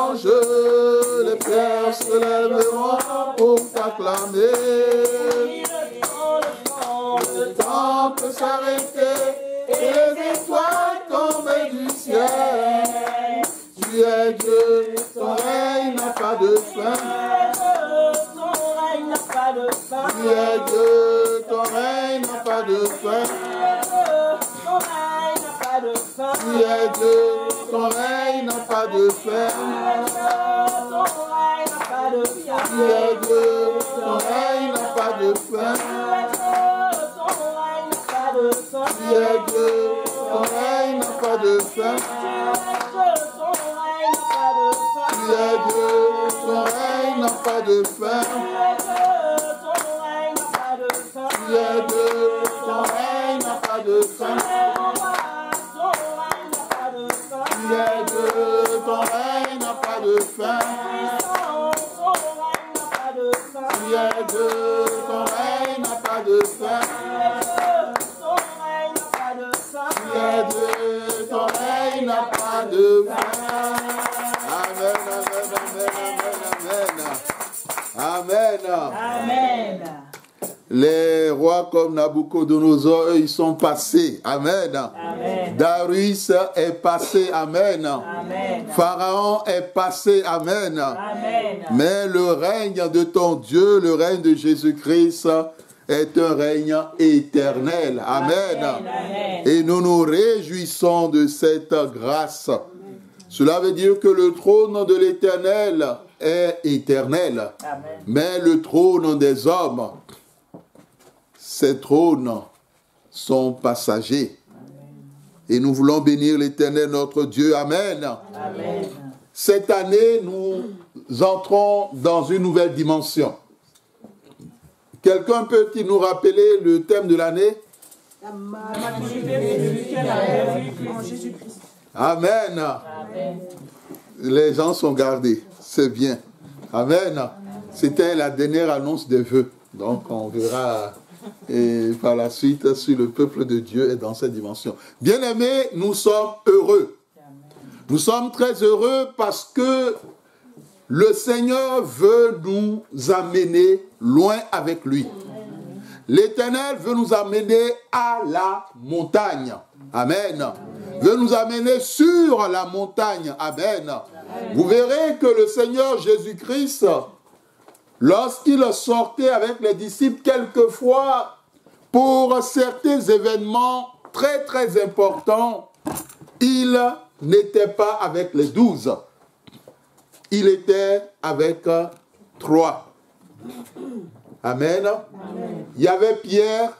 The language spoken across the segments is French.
anges, les pierres se lèveront pour t'acclamer. Le temps peut s'arrêter et les étoiles tombent du ciel. Tu es Dieu, ton règne n'a pas de fin. Tu es Dieu, ton règne n'a pas de fin. Tu es Dieu, ton règne n'a pas de fin. Tu es Dieu, ton règne n'a pas de fin. Tu es Dieu, ton règne n'a pas de fin. Tu es Dieu, ton règne n'a pas de fin. Tu es Dieu, ton règne n'a pas de fin. Tu es Dieu, ton règne n'a pas de fin. Tu es Dieu, ton règne n'a pas de fin. Tu es Dieu, ton règne n'a pas de fin. Amen, amen, amen, amen. Amen. Les rois comme Nabucodonosor, eux, ils sont passés. Amen. Amen. Darius est passé. Amen. Amen. Pharaon est passé. Amen. Amen. Mais le règne de ton Dieu, le règne de Jésus-Christ, est un règne éternel. Amen. Amen. Et nous nous réjouissons de cette grâce. Cela veut dire que le trône de l'Éternel est éternel. Amen. Mais le trône des hommes, ces trônes sont passagers. Amen. Et nous voulons bénir l'Éternel, notre Dieu. Amen. Amen. Cette année, nous entrons dans une nouvelle dimension. Quelqu'un peut-il nous rappeler le thème de l'année? La maturité en Jésus-Christ. Amen. Amen. Les gens sont gardés. C'est bien. Amen. C'était la dernière annonce des vœux. Donc, on verra par la suite si le peuple de Dieu est dans cette dimension. Bien-aimés, nous sommes heureux. Nous sommes très heureux parce que le Seigneur veut nous amener loin avec lui. L'Éternel veut nous amener à la montagne. Amen. Veut nous amener sur la montagne. Amen. Vous verrez que le Seigneur Jésus-Christ, lorsqu'il sortait avec les disciples quelquefois pour certains événements très très importants, il n'était pas avec les 12. Il était avec 3. Amen. Amen. Il y avait Pierre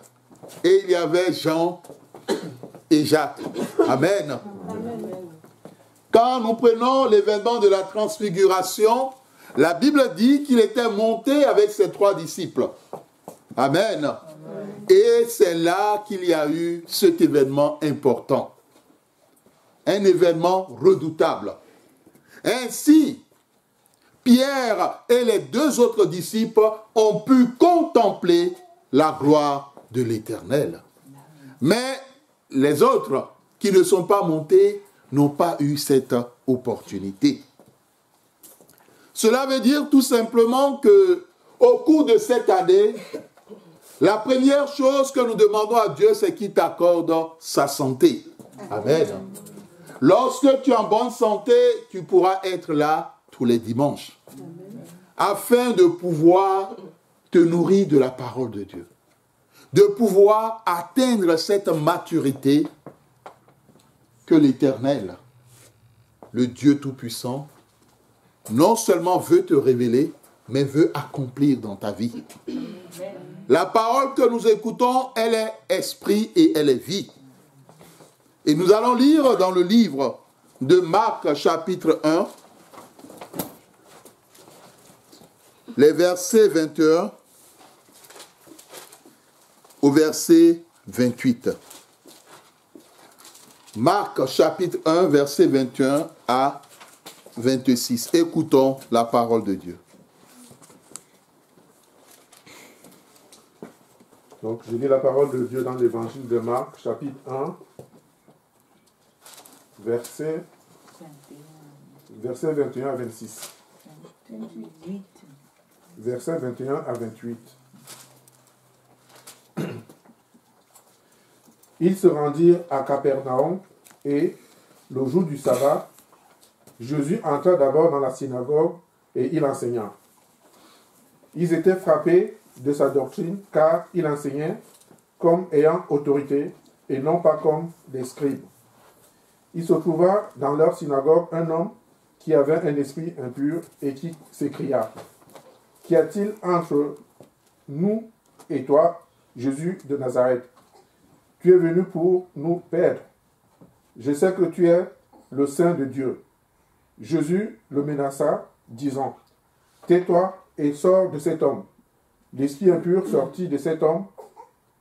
et il y avait Jean et Jacques. Amen. Amen. Quand nous prenons l'événement de la transfiguration, la Bible dit qu'il était monté avec ses 3 disciples. Amen. Amen. Et c'est là qu'il y a eu cet événement important. Un événement redoutable. Ainsi, Pierre et les 2 autres disciples ont pu contempler la gloire de l'Éternel. Mais les autres qui ne sont pas montés n'ont pas eu cette opportunité. Cela veut dire tout simplement que au cours de cette année, la première chose que nous demandons à Dieu, c'est qu'il t'accorde sa santé. Amen. Lorsque tu es en bonne santé, tu pourras être là tous les dimanches. Afin de pouvoir te nourrir de la parole de Dieu. De pouvoir atteindre cette maturité que l'Éternel, le Dieu Tout-Puissant, non seulement veut te révéler, mais veut accomplir dans ta vie. La parole que nous écoutons, elle est esprit et elle est vie. Et nous allons lire dans le livre de Marc, chapitre 1, les versets 21 au verset 28. Marc, chapitre 1, verset 21 à 26. Écoutons la parole de Dieu. Donc, je lis la parole de Dieu dans l'évangile de Marc, chapitre 1, verset versets 21 à 26. Versets 21 à 28. Ils se rendirent à Capernaum et, le jour du sabbat, Jésus entra d'abord dans la synagogue et il enseigna. Ils étaient frappés de sa doctrine car il enseignait comme ayant autorité et non pas comme des scribes. Il se trouva dans leur synagogue un homme qui avait un esprit impur et qui s'écria: Qu'y a-t-il entre nous et toi, Jésus de Nazareth? Tu es venu pour nous perdre. Je sais que tu es le Saint de Dieu. Jésus le menaça, disant: Tais-toi et sors de cet homme. L'esprit impur sortit de cet homme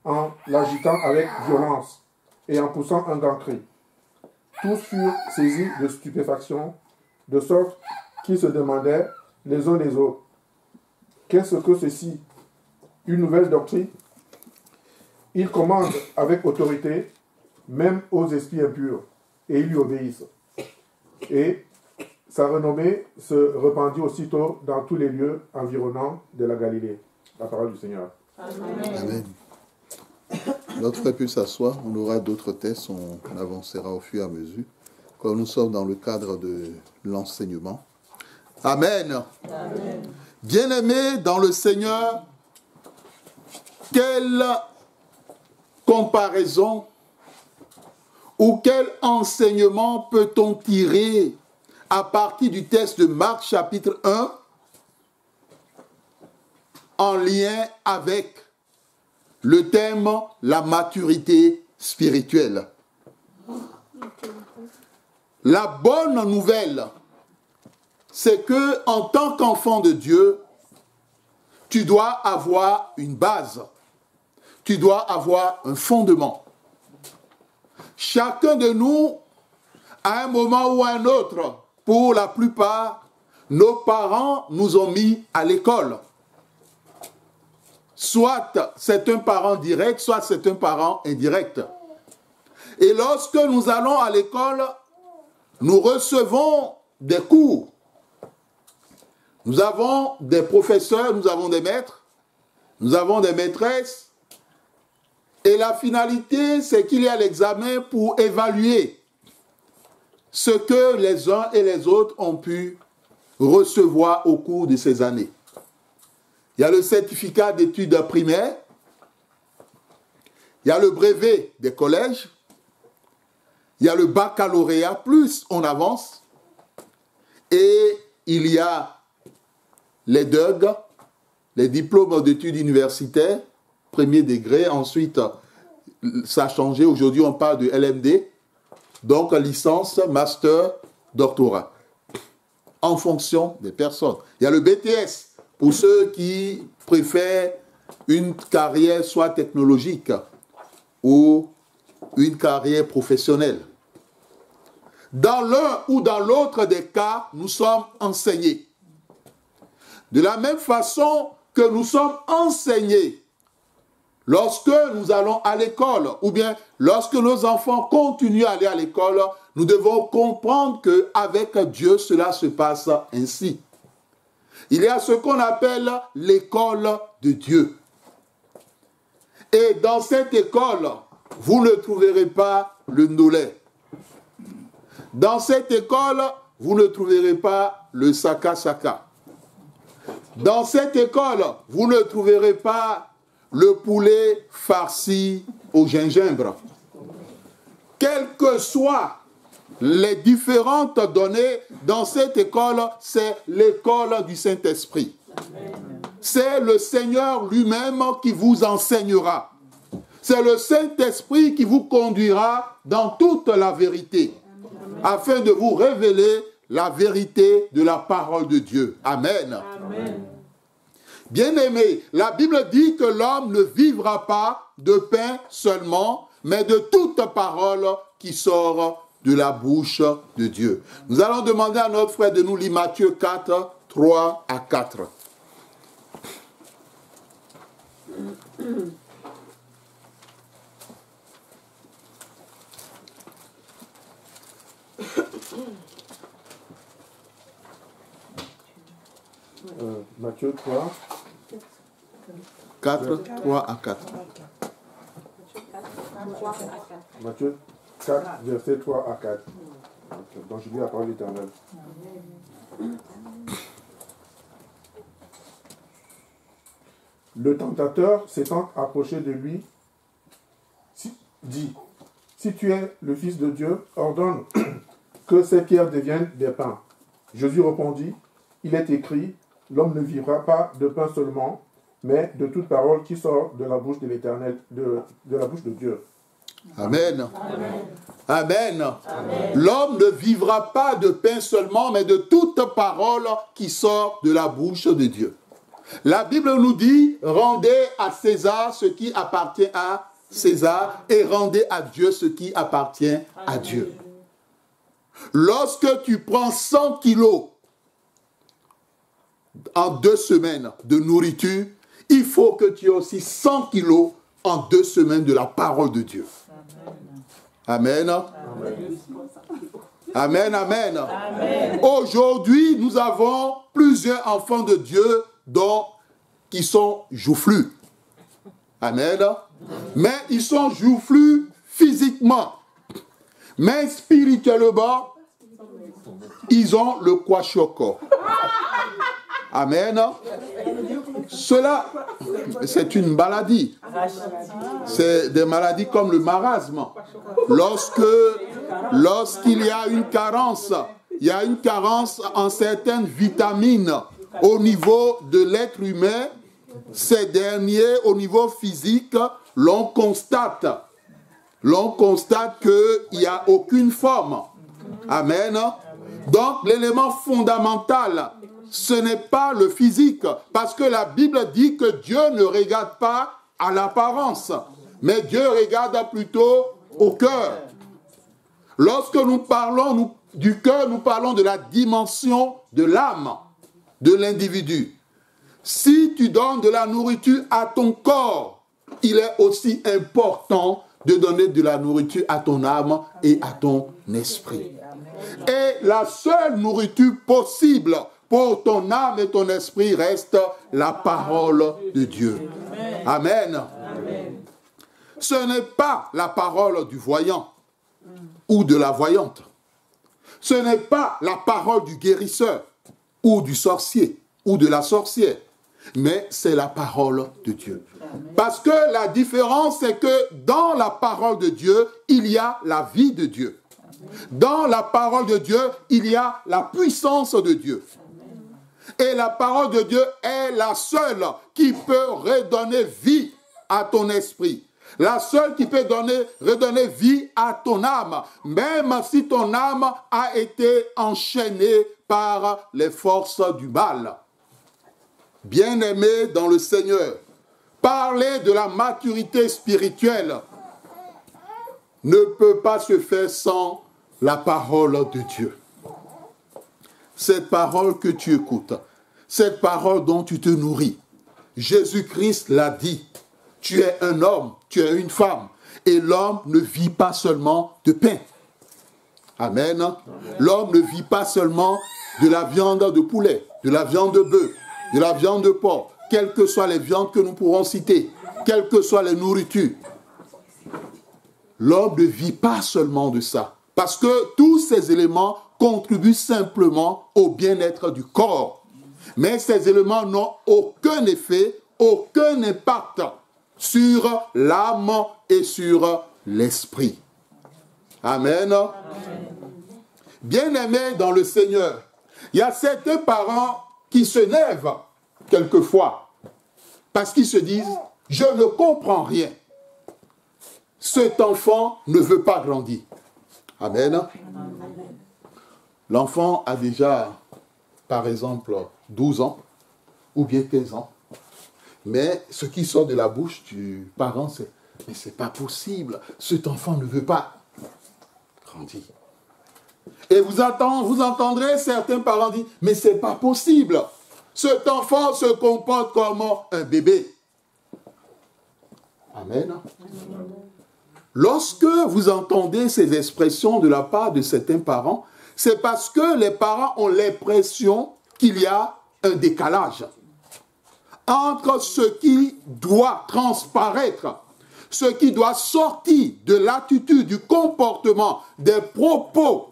en l'agitant avec violence et en poussant un grand cri. Tous furent saisis de stupéfaction, de sorte qu'ils se demandaient les uns les autres: Qu'est-ce que ceci? Une nouvelle doctrine? Il commande avec autorité, même aux esprits impurs, et ils lui obéissent. Et sa renommée se répandit aussitôt dans tous les lieux environnants de la Galilée. La parole du Seigneur. Amen. Amen. Notre frère peut s'asseoir, on aura d'autres tests, on avancera au fur et à mesure, quand nous sommes dans le cadre de l'enseignement. Amen. Amen. Bien-aimés dans le Seigneur, quelle comparaison ou quel enseignement peut-on tirer à partir du texte de Marc chapitre 1 en lien avec le thème la maturité spirituelle? La bonne nouvelle, c'est que en tant qu'enfant de Dieu, tu dois avoir une base, tu dois avoir un fondement. Chacun de nous, à un moment ou à un autre, pour la plupart, nos parents nous ont mis à l'école. Soit c'est un parent direct, soit c'est un parent indirect. Et lorsque nous allons à l'école, nous recevons des cours. Nous avons des professeurs, nous avons des maîtres, nous avons des maîtresses. Et la finalité, c'est qu'il y a l'examen pour évaluer ce que les uns et les autres ont pu recevoir au cours de ces années. Il y a le certificat d'études primaires, il y a le brevet des collèges, il y a le baccalauréat, plus on avance, et il y a les DUG, les diplômes d'études universitaires, premier degré, ensuite ça a changé, aujourd'hui on parle de LMD, donc licence, master, doctorat, en fonction des personnes. Il y a le BTS, pour ceux qui préfèrent une carrière soit technologique ou une carrière professionnelle. Dans l'un ou dans l'autre des cas, nous sommes enseignés. De la même façon que nous sommes enseignés lorsque nous allons à l'école, ou bien lorsque nos enfants continuent à aller à l'école, nous devons comprendre qu'avec Dieu, cela se passe ainsi. Il y a ce qu'on appelle l'école de Dieu. Et dans cette école, vous ne trouverez pas le nolais. Dans cette école, vous ne trouverez pas le saka-saka. Dans cette école, vous ne trouverez pas le poulet farci au gingembre. Quelles que soient les différentes données dans cette école, c'est l'école du Saint-Esprit. C'est le Seigneur lui-même qui vous enseignera. C'est le Saint-Esprit qui vous conduira dans toute la vérité, afin de vous révéler la vérité de la parole de Dieu. Amen. Amen. Bien-aimés, la Bible dit que l'homme ne vivra pas de pain seulement, mais de toute parole qui sort de la bouche de Dieu. Nous allons demander à notre frère de nous lire Matthieu 4, 3 à 4. Matthieu 3. 4, 3 à 4. Matthieu 4, verset 3 à 4. Donc je lis la parole de l'Éternel. Le tentateur s'étant approché de lui, dit, si tu es le Fils de Dieu, ordonne que ces pierres deviennent des pains. Jésus répondit, il est écrit, l'homme ne vivra pas de pain seulement, mais de toute parole qui sort de la bouche de l'Éternel, de la bouche de Dieu. Amen. Amen. L'homme ne vivra pas de pain seulement, mais de toute parole qui sort de la bouche de Dieu. La Bible nous dit, rendez à César ce qui appartient à César et rendez à Dieu ce qui appartient à Dieu. Lorsque tu prends 100 kilos en 2 semaines de nourriture, il faut que tu aies aussi 100 kilos en 2 semaines de la parole de Dieu. Amen. Amen, amen. Amen. Aujourd'hui, nous avons plusieurs enfants de Dieu qui sont joufflus. Amen. Mais ils sont joufflus physiquement. Mais spirituellement, ils ont le kwashiorkor. Amen. Cela, c'est une maladie. C'est des maladies comme le marasme. Lorsqu'il y a une carence, il y a une carence en certaines vitamines au niveau de l'être humain. Ces derniers, au niveau physique, l'on constate qu'il n'y a aucune forme. Amen. Donc, l'élément fondamental, ce n'est pas le physique, parce que la Bible dit que Dieu ne regarde pas à l'apparence, mais Dieu regarde plutôt au cœur. Lorsque nous parlons du cœur, nous parlons de la dimension de l'âme de l'individu. Si tu donnes de la nourriture à ton corps, il est aussi important de donner de la nourriture à ton âme et à ton esprit. Et la seule nourriture possible pour ton âme et ton esprit reste la parole de Dieu. Amen. Ce n'est pas la parole du voyant ou de la voyante. Ce n'est pas la parole du guérisseur ou du sorcier ou de la sorcière. Mais c'est la parole de Dieu. Parce que la différence, c'est que dans la parole de Dieu, il y a la vie de Dieu. Dans la parole de Dieu, il y a la puissance de Dieu. Et la parole de Dieu est la seule qui peut redonner vie à ton esprit. La seule qui peut redonner vie à ton âme, même si ton âme a été enchaînée par les forces du mal. Bien-aimés dans le Seigneur, parler de la maturité spirituelle ne peut pas se faire sans la parole de Dieu. Cette parole que tu écoutes, cette parole dont tu te nourris. Jésus-Christ l'a dit, tu es un homme, tu es une femme, et l'homme ne vit pas seulement de pain. Amen. L'homme ne vit pas seulement de la viande de poulet, de la viande de bœuf, de la viande de porc, quelles que soient les viandes que nous pourrons citer, quelles que soient les nourritures. L'homme ne vit pas seulement de ça, parce que tous ces éléments contribuent simplement au bien-être du corps. Mais ces éléments n'ont aucun effet, aucun impact sur l'âme et sur l'esprit. Amen. Bien-aimés dans le Seigneur, il y a certains parents qui s'énervent quelquefois parce qu'ils se disent « Je ne comprends rien. Cet enfant ne veut pas grandir. » Amen. L'enfant a déjà, par exemple, 12 ans ou bien 15 ans. Mais ce qui sort de la bouche du parent, c'est « Mais c'est pas possible. Cet enfant ne veut pas grandir. » Et vous entendrez certains parents dire « Mais c'est pas possible. Cet enfant se comporte comme un bébé. » Amen. Lorsque vous entendez ces expressions de la part de certains parents, c'est parce que les parents ont l'impression qu'il y a un décalage. entre ce qui doit transparaître, ce qui doit sortir de l'attitude, du comportement, des propos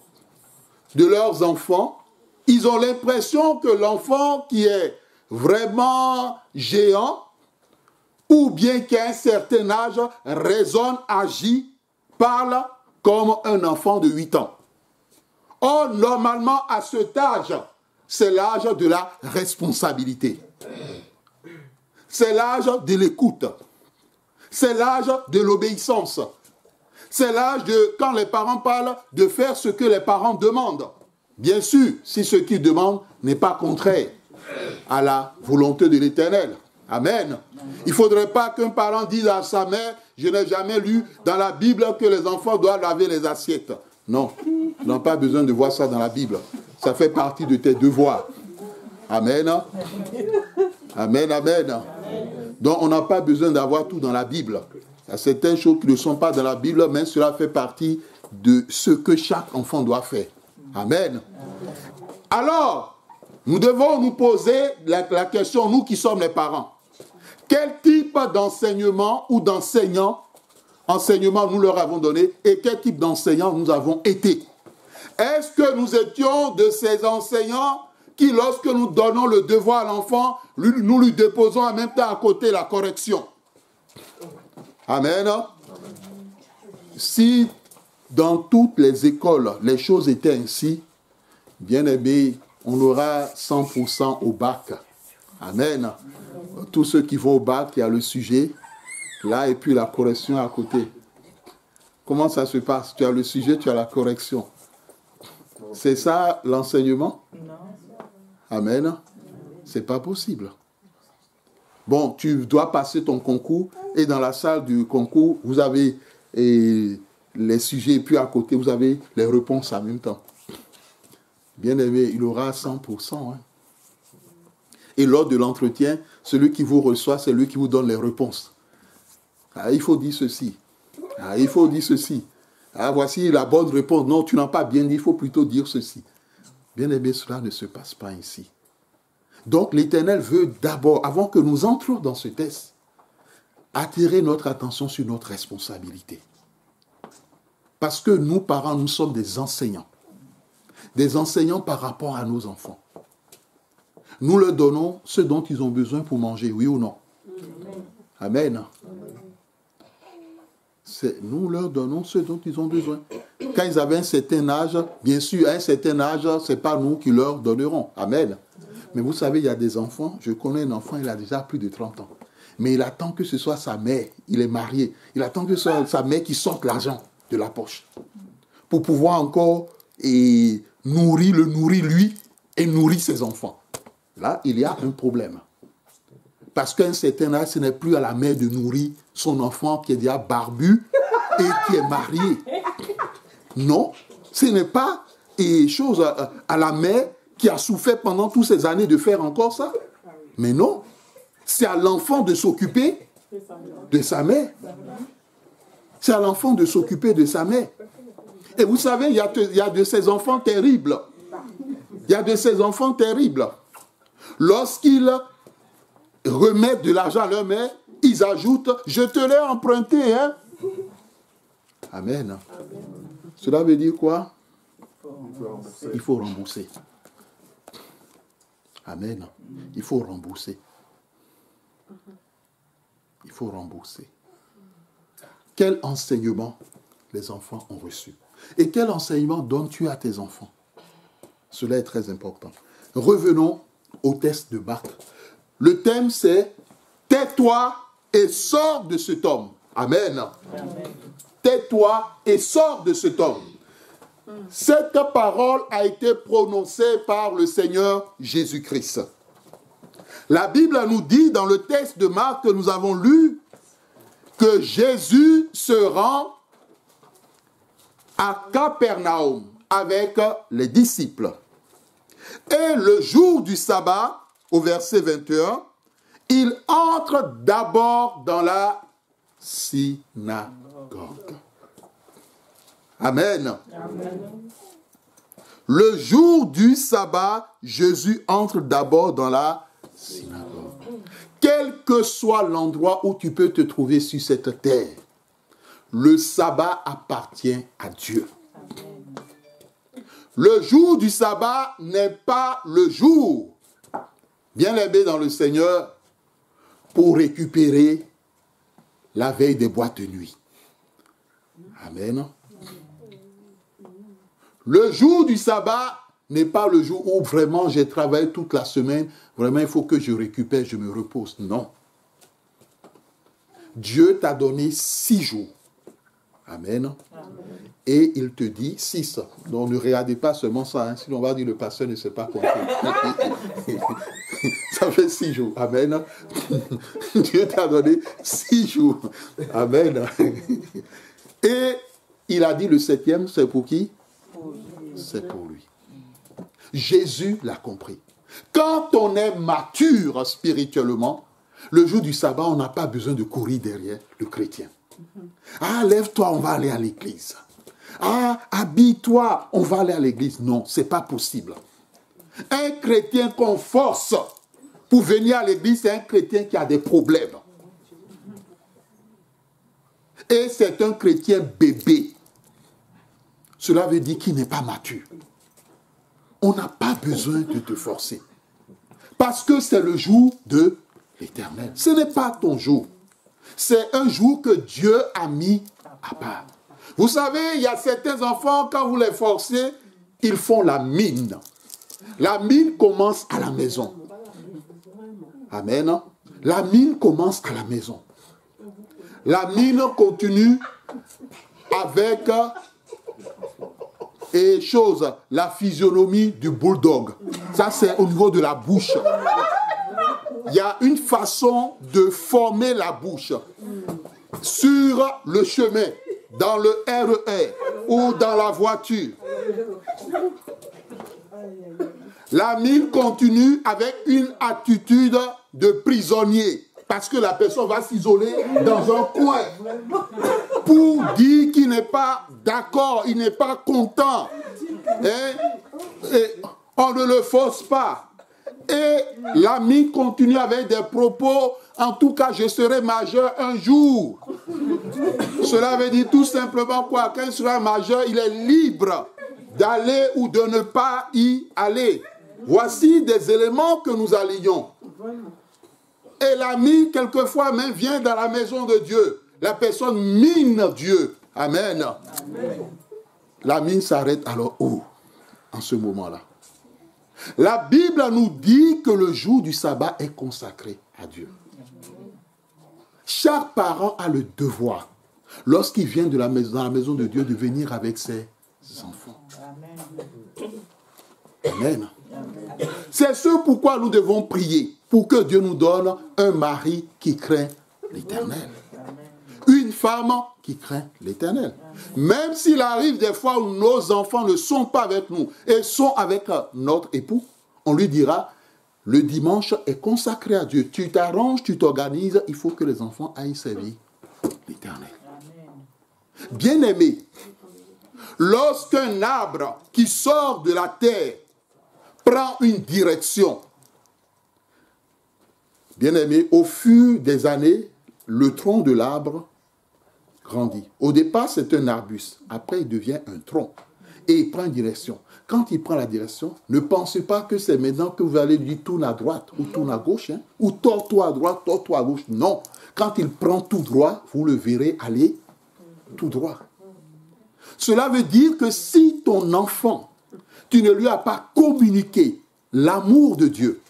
de leurs enfants. Ils ont l'impression que l'enfant qui est vraiment géant, ou bien qu'à un certain âge, raisonne, agit, parle comme un enfant de 8 ans. Or, normalement, à cet âge, c'est l'âge de la responsabilité. C'est l'âge de l'écoute. C'est l'âge de l'obéissance. C'est l'âge de, quand les parents parlent, de faire ce que les parents demandent. Bien sûr, si ce qu'ils demandent n'est pas contraire à la volonté de l'Éternel. Amen. Il ne faudrait pas qu'un parent dise à sa mère, je n'ai jamais lu dans la Bible que les enfants doivent laver les assiettes. Non, ils n'ont pas besoin de voir ça dans la Bible. Ça fait partie de tes devoirs. Amen. Amen, amen. Donc on n'a pas besoin d'avoir tout dans la Bible. Il y a certaines choses qui ne sont pas dans la Bible, mais cela fait partie de ce que chaque enfant doit faire. Amen. Alors, nous devons nous poser la question, nous qui sommes les parents. Quel type d'enseignement ou enseignement nous leur avons donné et quel type d'enseignants nous avons été? Est-ce que nous étions de ces enseignants qui, lorsque nous donnons le devoir à l'enfant, nous lui déposons en même temps à côté la correction? Amen. Si dans toutes les écoles, les choses étaient ainsi, bien aimé, on aura 100% au bac. Amen. Tous ceux qui vont au bac, il y a le sujet, là, et puis la correction à côté. Comment ça se passe? Tu as le sujet, tu as la correction. C'est ça l'enseignement? Amen. C'est pas possible. Bon, tu dois passer ton concours, et dans la salle du concours, vous avez les sujets, et puis à côté, vous avez les réponses en même temps. Bien aimé, il aura 100%. Hein. Et lors de l'entretien, celui qui vous reçoit, c'est lui qui vous donne les réponses. Ah, il faut dire ceci. Ah, il faut dire ceci. Ah, voici la bonne réponse. Non, tu n'as pas bien dit, il faut plutôt dire ceci. Bien aimé, cela ne se passe pas ici. Donc, l'Éternel veut d'abord, avant que nous entrions dans ce test, attirer notre attention sur notre responsabilité. Parce que nous, parents, nous sommes des enseignants. Des enseignants par rapport à nos enfants. Nous leur donnons ce dont ils ont besoin pour manger, oui ou non? Amen. Nous leur donnons ce dont ils ont besoin. Quand ils avaient un certain âge, bien sûr, à un certain âge, ce n'est pas nous qui leur donnerons. Amen. Mais vous savez, il y a des enfants, je connais un enfant, il a déjà plus de 30 ans. Mais il attend que ce soit sa mère, il est marié, il attend que ce soit sa mère qui sorte l'argent de la poche. Pour pouvoir encore nourrir lui et nourrir ses enfants. Là, il y a un problème. Parce qu'à un certain âge, ce n'est plus à la mère de nourrir son enfant qui est déjà barbu et qui est marié. Non, ce n'est pas chose à la mère qui a souffert pendant toutes ces années de faire encore ça. Mais non, c'est à l'enfant de s'occuper de sa mère. C'est à l'enfant de s'occuper de sa mère. Et vous savez, il y a de ces enfants terribles. Il y a de ces enfants terribles. Lorsqu'ils remettent de l'argent à leur mère, ils ajoutent « Je te l'ai emprunté, hein ?» Amen. Amen. Cela veut dire quoi? Il faut rembourser. Amen. Il faut rembourser. Il faut rembourser. Quel enseignement les enfants ont reçu? Et quel enseignement donnes-tu à tes enfants? Cela est très important. Revenons au test de Marc. Le thème c'est « Tais-toi et sors de cet homme ». Amen. Amen. Tais-toi et sors de cet homme. Cette parole a été prononcée par le Seigneur Jésus-Christ. La Bible nous dit dans le texte de Marc que nous avons lu que Jésus se rend à Capernaum avec les disciples. Et le jour du sabbat, au verset 21, il entre d'abord dans la synagogue. Amen. Amen. Le jour du sabbat, Jésus entre d'abord dans la synagogue. quel que soit l'endroit où tu peux te trouver sur cette terre, le sabbat appartient à Dieu. Le jour du sabbat n'est pas le jour, bien aimé dans le Seigneur, pour récupérer la veille des boîtes de nuit. Amen. Le jour du sabbat n'est pas le jour où vraiment j'ai travaillé toute la semaine, vraiment il faut que je récupère, je me repose. Non. Dieu t'a donné 6 jours. Amen. Et il te dit 6. Donc ne regardez pas seulement ça, hein. Sinon on va dire le pasteur ne sait pas compter. Ça fait 6 jours. Amen. Dieu t'a donné 6 jours. Amen. Et il a dit le 7e, c'est pour qui? C'est pour lui. Jésus l'a compris. Quand on est mature spirituellement, le jour du sabbat, on n'a pas besoin de courir derrière le chrétien. Ah, lève-toi, on va aller à l'église. Ah, habille-toi, on va aller à l'église. Non, ce n'est pas possible. Un chrétien qu'on force pour venir à l'église, c'est un chrétien qui a des problèmes. Et c'est un chrétien bébé. Cela veut dire qu'il n'est pas mature. On n'a pas besoin de te forcer. Parce que c'est le jour de l'Éternel. Ce n'est pas ton jour. C'est un jour que Dieu a mis à part. Vous savez, il y a certains enfants, quand vous les forcez, ils font la mine. La mine commence à la maison. Amen. La mine commence à la maison. La mine continue avec la physionomie du bulldog. Ça, c'est au niveau de la bouche. Il y a une façon de former la bouche sur le chemin, dans le RER ou dans la voiture. La mine continue avec une attitude de prisonnier. Parce que la personne va s'isoler dans un coin pour dire qu'il n'est pas d'accord, il n'est pas content. Et on ne le force pas. Et l'ami continue avec des propos, en tout cas je serai majeur un jour. Cela veut dire tout simplement quoi? Quand il sera majeur, il est libre d'aller ou de ne pas y aller. Voici des éléments que nous allions. Et l'ami, quelquefois, même vient dans la maison de Dieu. La personne mine Dieu. Amen. Amen. La mine s'arrête alors où? En ce moment-là. La Bible nous dit que le jour du sabbat est consacré à Dieu. Chaque parent a le devoir, lorsqu'il vient dans la maison de Dieu, de venir avec ses enfants. Amen. C'est ce pourquoi nous devons prier, pour que Dieu nous donne un mari qui craint l'Éternel. Une femme qui craint l'Éternel. Même s'il arrive des fois où nos enfants ne sont pas avec nous et sont avec notre époux, on lui dira, le dimanche est consacré à Dieu. Tu t'arranges, tu t'organises, il faut que les enfants aillent servir l'Éternel. Bien-aimé, lorsqu'un arbre qui sort de la terre prend une direction, bien-aimé, au fur des années, le tronc de l'arbre grandit. Au départ, c'est un arbuste. Après, il devient un tronc. Et il prend une direction. Quand il prend la direction, ne pensez pas que c'est maintenant que vous allez lui tourner à droite ou tourne à gauche, hein, ou tord-toi à droite, tord-toi à gauche. Non. Quand il prend tout droit, vous le verrez aller tout droit. Cela veut dire que si ton enfant, tu ne lui as pas communiqué l'amour de Dieu,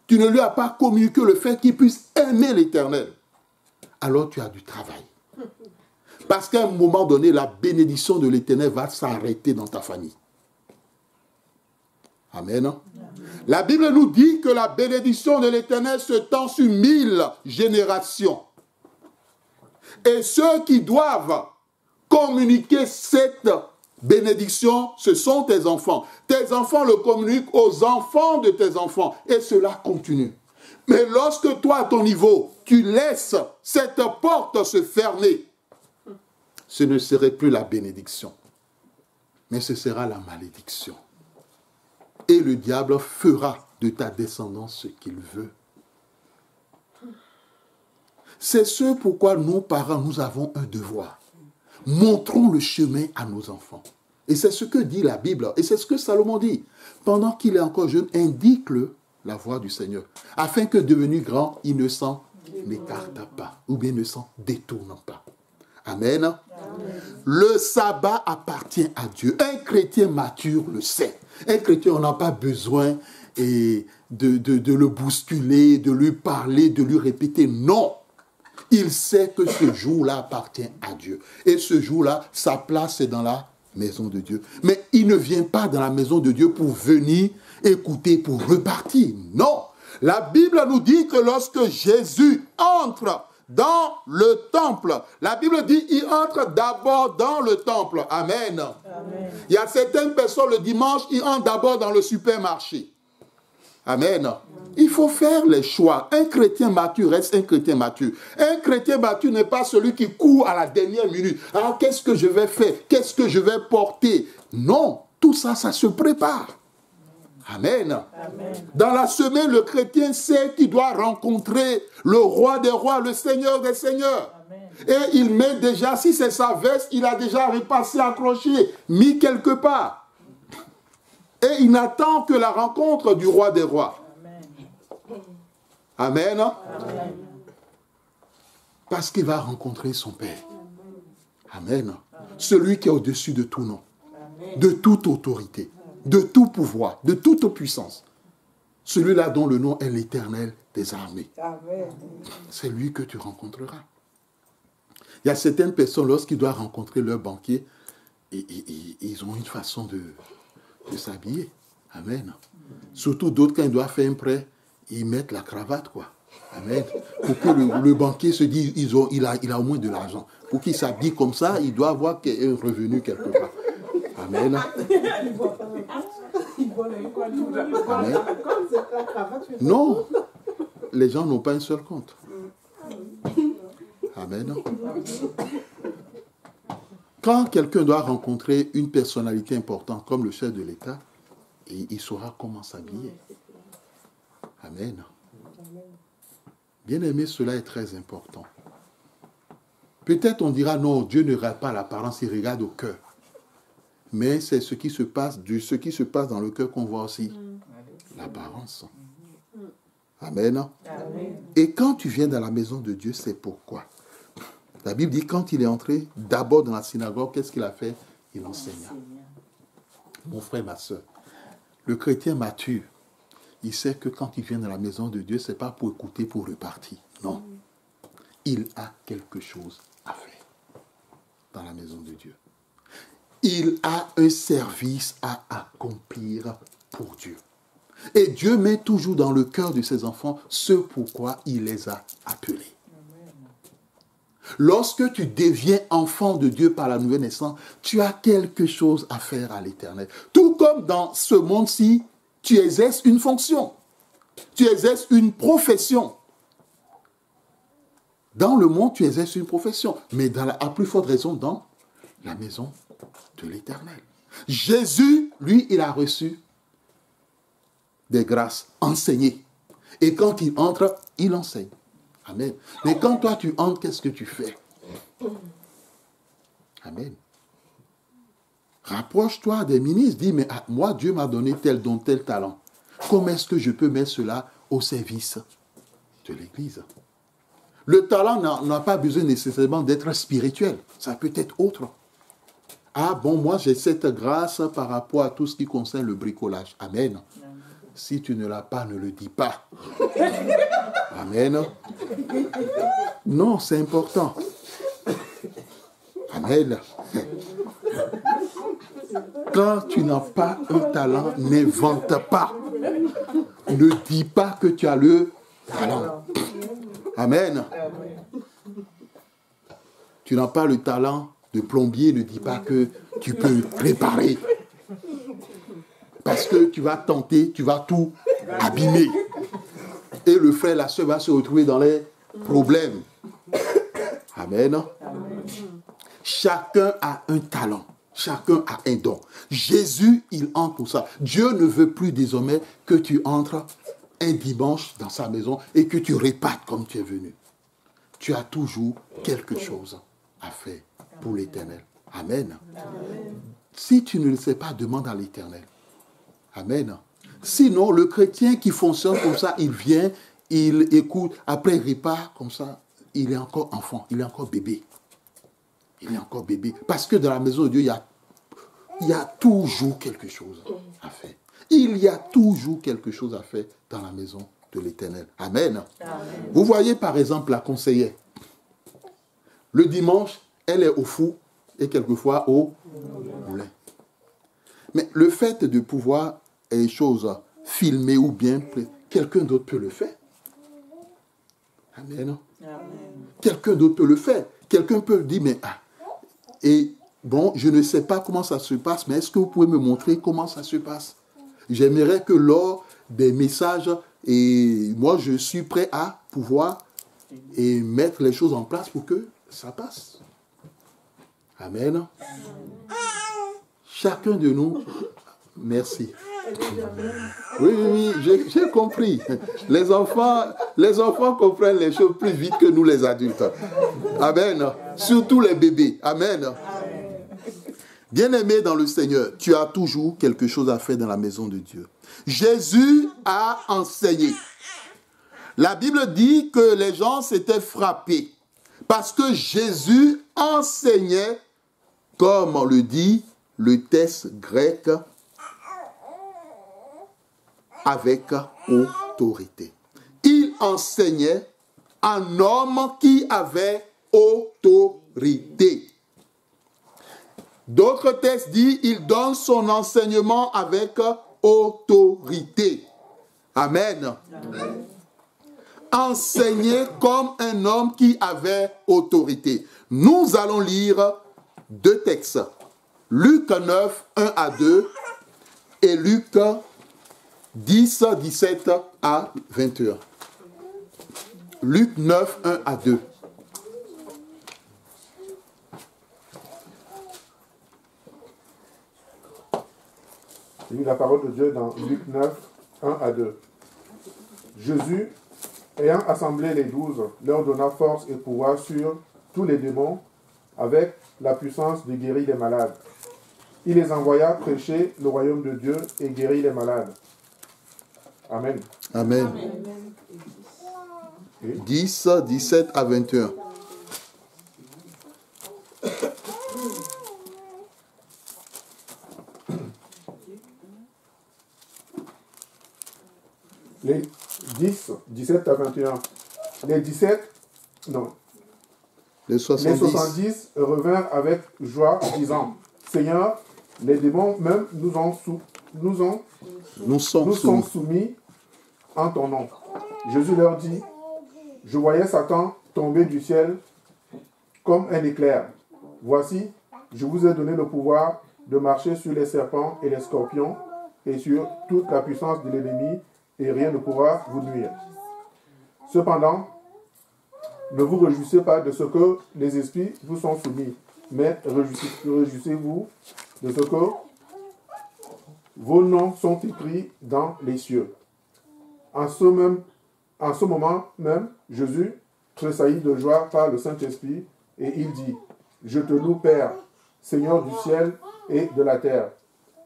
tu ne lui as pas communiqué le fait qu'il puisse aimer l'Éternel, alors tu as du travail. Parce qu'à un moment donné, la bénédiction de l'Éternel va s'arrêter dans ta famille. Amen. La Bible nous dit que la bénédiction de l'Éternel se tend sur 1000 générations. Et ceux qui doivent communiquer cette bénédiction, ce sont tes enfants. Tes enfants le communiquent aux enfants de tes enfants. Et cela continue. Mais lorsque toi, à ton niveau, tu laisses cette porte se fermer, ce ne serait plus la bénédiction, mais ce sera la malédiction. Et le diable fera de ta descendance ce qu'il veut. C'est ce pourquoi nous, parents, nous avons un devoir. Montrons le chemin à nos enfants. Et c'est ce que dit la Bible. Et c'est ce que Salomon dit. Pendant qu'il est encore jeune, indique-le la voie du Seigneur. Afin que devenu grand, il ne s'en écarte pas. Ou bien ne s'en détourne pas. Amen. Amen. Le sabbat appartient à Dieu. Un chrétien mature le sait. Un chrétien, on n'a pas besoin de le bousculer, de lui parler, de lui répéter. Non. Il sait que ce jour-là appartient à Dieu. Et ce jour-là, sa place est dans la maison de Dieu. Mais il ne vient pas dans la maison de Dieu pour venir écouter, pour repartir. Non. La Bible nous dit que lorsque Jésus entre dans le temple, la Bible dit qu'il entre d'abord dans le temple. Amen. Amen. Il y a certaines personnes le dimanche, ils entrent d'abord dans le supermarché. Amen. Il faut faire les choix. Un chrétien mature reste un chrétien mature. Un chrétien mature n'est pas celui qui court à la dernière minute. Alors, qu'est-ce que je vais faire? Qu'est-ce que je vais porter? Non, tout ça, ça se prépare. Amen. Amen. Dans la semaine, le chrétien sait qu'il doit rencontrer le roi des rois, le Seigneur des seigneurs. Amen. Et il met déjà, si c'est sa veste, il a déjà repassé, accroché, mis quelque part. Et il n'attend que la rencontre du roi des rois. Amen. Amen. Amen. Parce qu'il va rencontrer son Père. Amen. Amen. Celui qui est au-dessus de tout nom, de toute autorité, de tout pouvoir, de toute puissance. Celui-là dont le nom est l'Éternel des armées. Amen. C'est lui que tu rencontreras. Il y a certaines personnes, lorsqu'ils doivent rencontrer leur banquier, ils ont une façon de s'habiller. Amen. Surtout d'autres, quand ils doivent faire un prêt, ils mettent la cravate, quoi. Amen. Pour que le banquier se dise, il a au moins de l'argent. Pour qu'il s'habille comme ça, il doit avoir un revenu quelque part. Amen. Amen. Non, les gens n'ont pas un seul compte. Amen. Quand quelqu'un doit rencontrer une personnalité importante comme le chef de l'État, il saura comment s'habiller. Amen. Bien aimé, cela est très important. Peut-être on dira non, Dieu ne regarde pas l'apparence, il regarde au cœur. Mais c'est ce qui se passe dans le cœur qu'on voit aussi l'apparence. Amen. Amen. Et quand tu viens dans la maison de Dieu, c'est pourquoi. La Bible dit quand il est entré d'abord dans la synagogue, qu'est-ce qu'il a fait? Il enseigna. Mon frère, ma soeur, le chrétien mature, il sait que quand il vient dans la maison de Dieu, ce n'est pas pour écouter, pour repartir. Non. Il a quelque chose à faire dans la maison de Dieu. Il a un service à accomplir pour Dieu. Et Dieu met toujours dans le cœur de ses enfants ce pourquoi il les a appelés. Lorsque tu deviens enfant de Dieu par la nouvelle naissance, tu as quelque chose à faire à l'Éternel. Tout comme dans ce monde-ci, tu exerces une fonction. Tu exerces une profession. Dans le monde, tu exerces une profession. Mais à plus forte raison, dans la maison de l'Éternel. Jésus, lui, il a reçu des grâces enseignées. Et quand il entre, il enseigne. Amen. Mais quand toi tu entres, qu'est-ce que tu fais? Amen. Rapproche-toi des ministres, dis, mais moi, Dieu m'a donné tel don, tel talent. Comment est-ce que je peux mettre cela au service de l'Église? Le talent n'a pas besoin nécessairement d'être spirituel. Ça peut être autre. Ah bon, moi j'ai cette grâce par rapport à tout ce qui concerne le bricolage. Amen. Si tu ne l'as pas, ne le dis pas. Amen. Non, c'est important. Amen. Quand tu n'as pas un talent, n'invente pas. Ne dis pas que tu as le talent. Amen. Tu n'as pas le talent de plombier, ne dis pas que tu peux réparer. Parce que tu vas tenter, tu vas tout abîmer. Et le frère, la soeur va se retrouver dans les problèmes. Amen. Chacun a un talent. Chacun a un don. Jésus, il entre pour ça. Dieu ne veut plus désormais que tu entres un dimanche dans sa maison et que tu répartes comme tu es venu. tu as toujours quelque chose à faire pour l'Éternel. Amen. Amen. Si tu ne le sais pas, demande à l'Éternel. Amen. Sinon, le chrétien qui fonctionne comme ça, il vient, il écoute, après il repart comme ça, il est encore enfant, il est encore bébé. Il est encore bébé. Parce que dans la maison de Dieu, il y a toujours quelque chose à faire. Il y a toujours quelque chose à faire dans la maison de l'Éternel. Amen. Amen. Vous voyez par exemple la conseillère. Le dimanche, elle est au four et quelquefois au moulin. Mais le fait de pouvoir les choses filmer ou bien, quelqu'un d'autre peut le faire. Amen. Amen. Quelqu'un d'autre peut le faire. Quelqu'un peut dire, mais et bon, je ne sais pas comment ça se passe, mais est-ce que vous pouvez me montrer comment ça se passe? J'aimerais que lors des messages, et moi je suis prêt à pouvoir et mettre les choses en place pour que ça passe. Amen. Chacun de nous, merci. Oui, j'ai compris. Les enfants comprennent les choses plus vite que nous les adultes. Amen. Surtout les bébés. Amen. Bien-aimé dans le Seigneur, tu as toujours quelque chose à faire dans la maison de Dieu. Jésus a enseigné. La Bible dit que les gens s'étaient frappés parce que Jésus enseignait, comme on le dit, le texte grec, avec autorité. Il enseignait un homme qui avait autorité. D'autres textes disent, il donne son enseignement avec autorité. Amen. Amen. Enseigner comme un homme qui avait autorité. Nous allons lire deux textes. Luc 9, 1 à 2 et Luc 10, 17 à 21. Luc 9, 1 à 2. J'ai lu la parole de Dieu dans Luc 9, 1 à 2. Jésus, ayant assemblé les 12, leur donna force et pouvoir sur tous les démons avec la puissance de guérir les malades. Il les envoya prêcher le royaume de Dieu et guérir les malades. Amen. Amen. Amen. 10, 17 à 21. Les 10, 17 à 21. Les 17, non. Les 70 revinrent avec joie, disant, Seigneur, les démons même nous sont soumis en ton nom. Jésus leur dit, je voyais Satan tomber du ciel comme un éclair. Voici, je vous ai donné le pouvoir de marcher sur les serpents et les scorpions et sur toute la puissance de l'ennemi, et rien ne pourra vous nuire. Cependant, ne vous réjouissez pas de ce que les esprits vous sont soumis, mais réjouissez-vous de ce que vos noms sont écrits dans les cieux. En ce moment même, Jésus tressaillit de joie par le Saint-Esprit, et il dit, je te loue, Père, Seigneur du ciel et de la terre,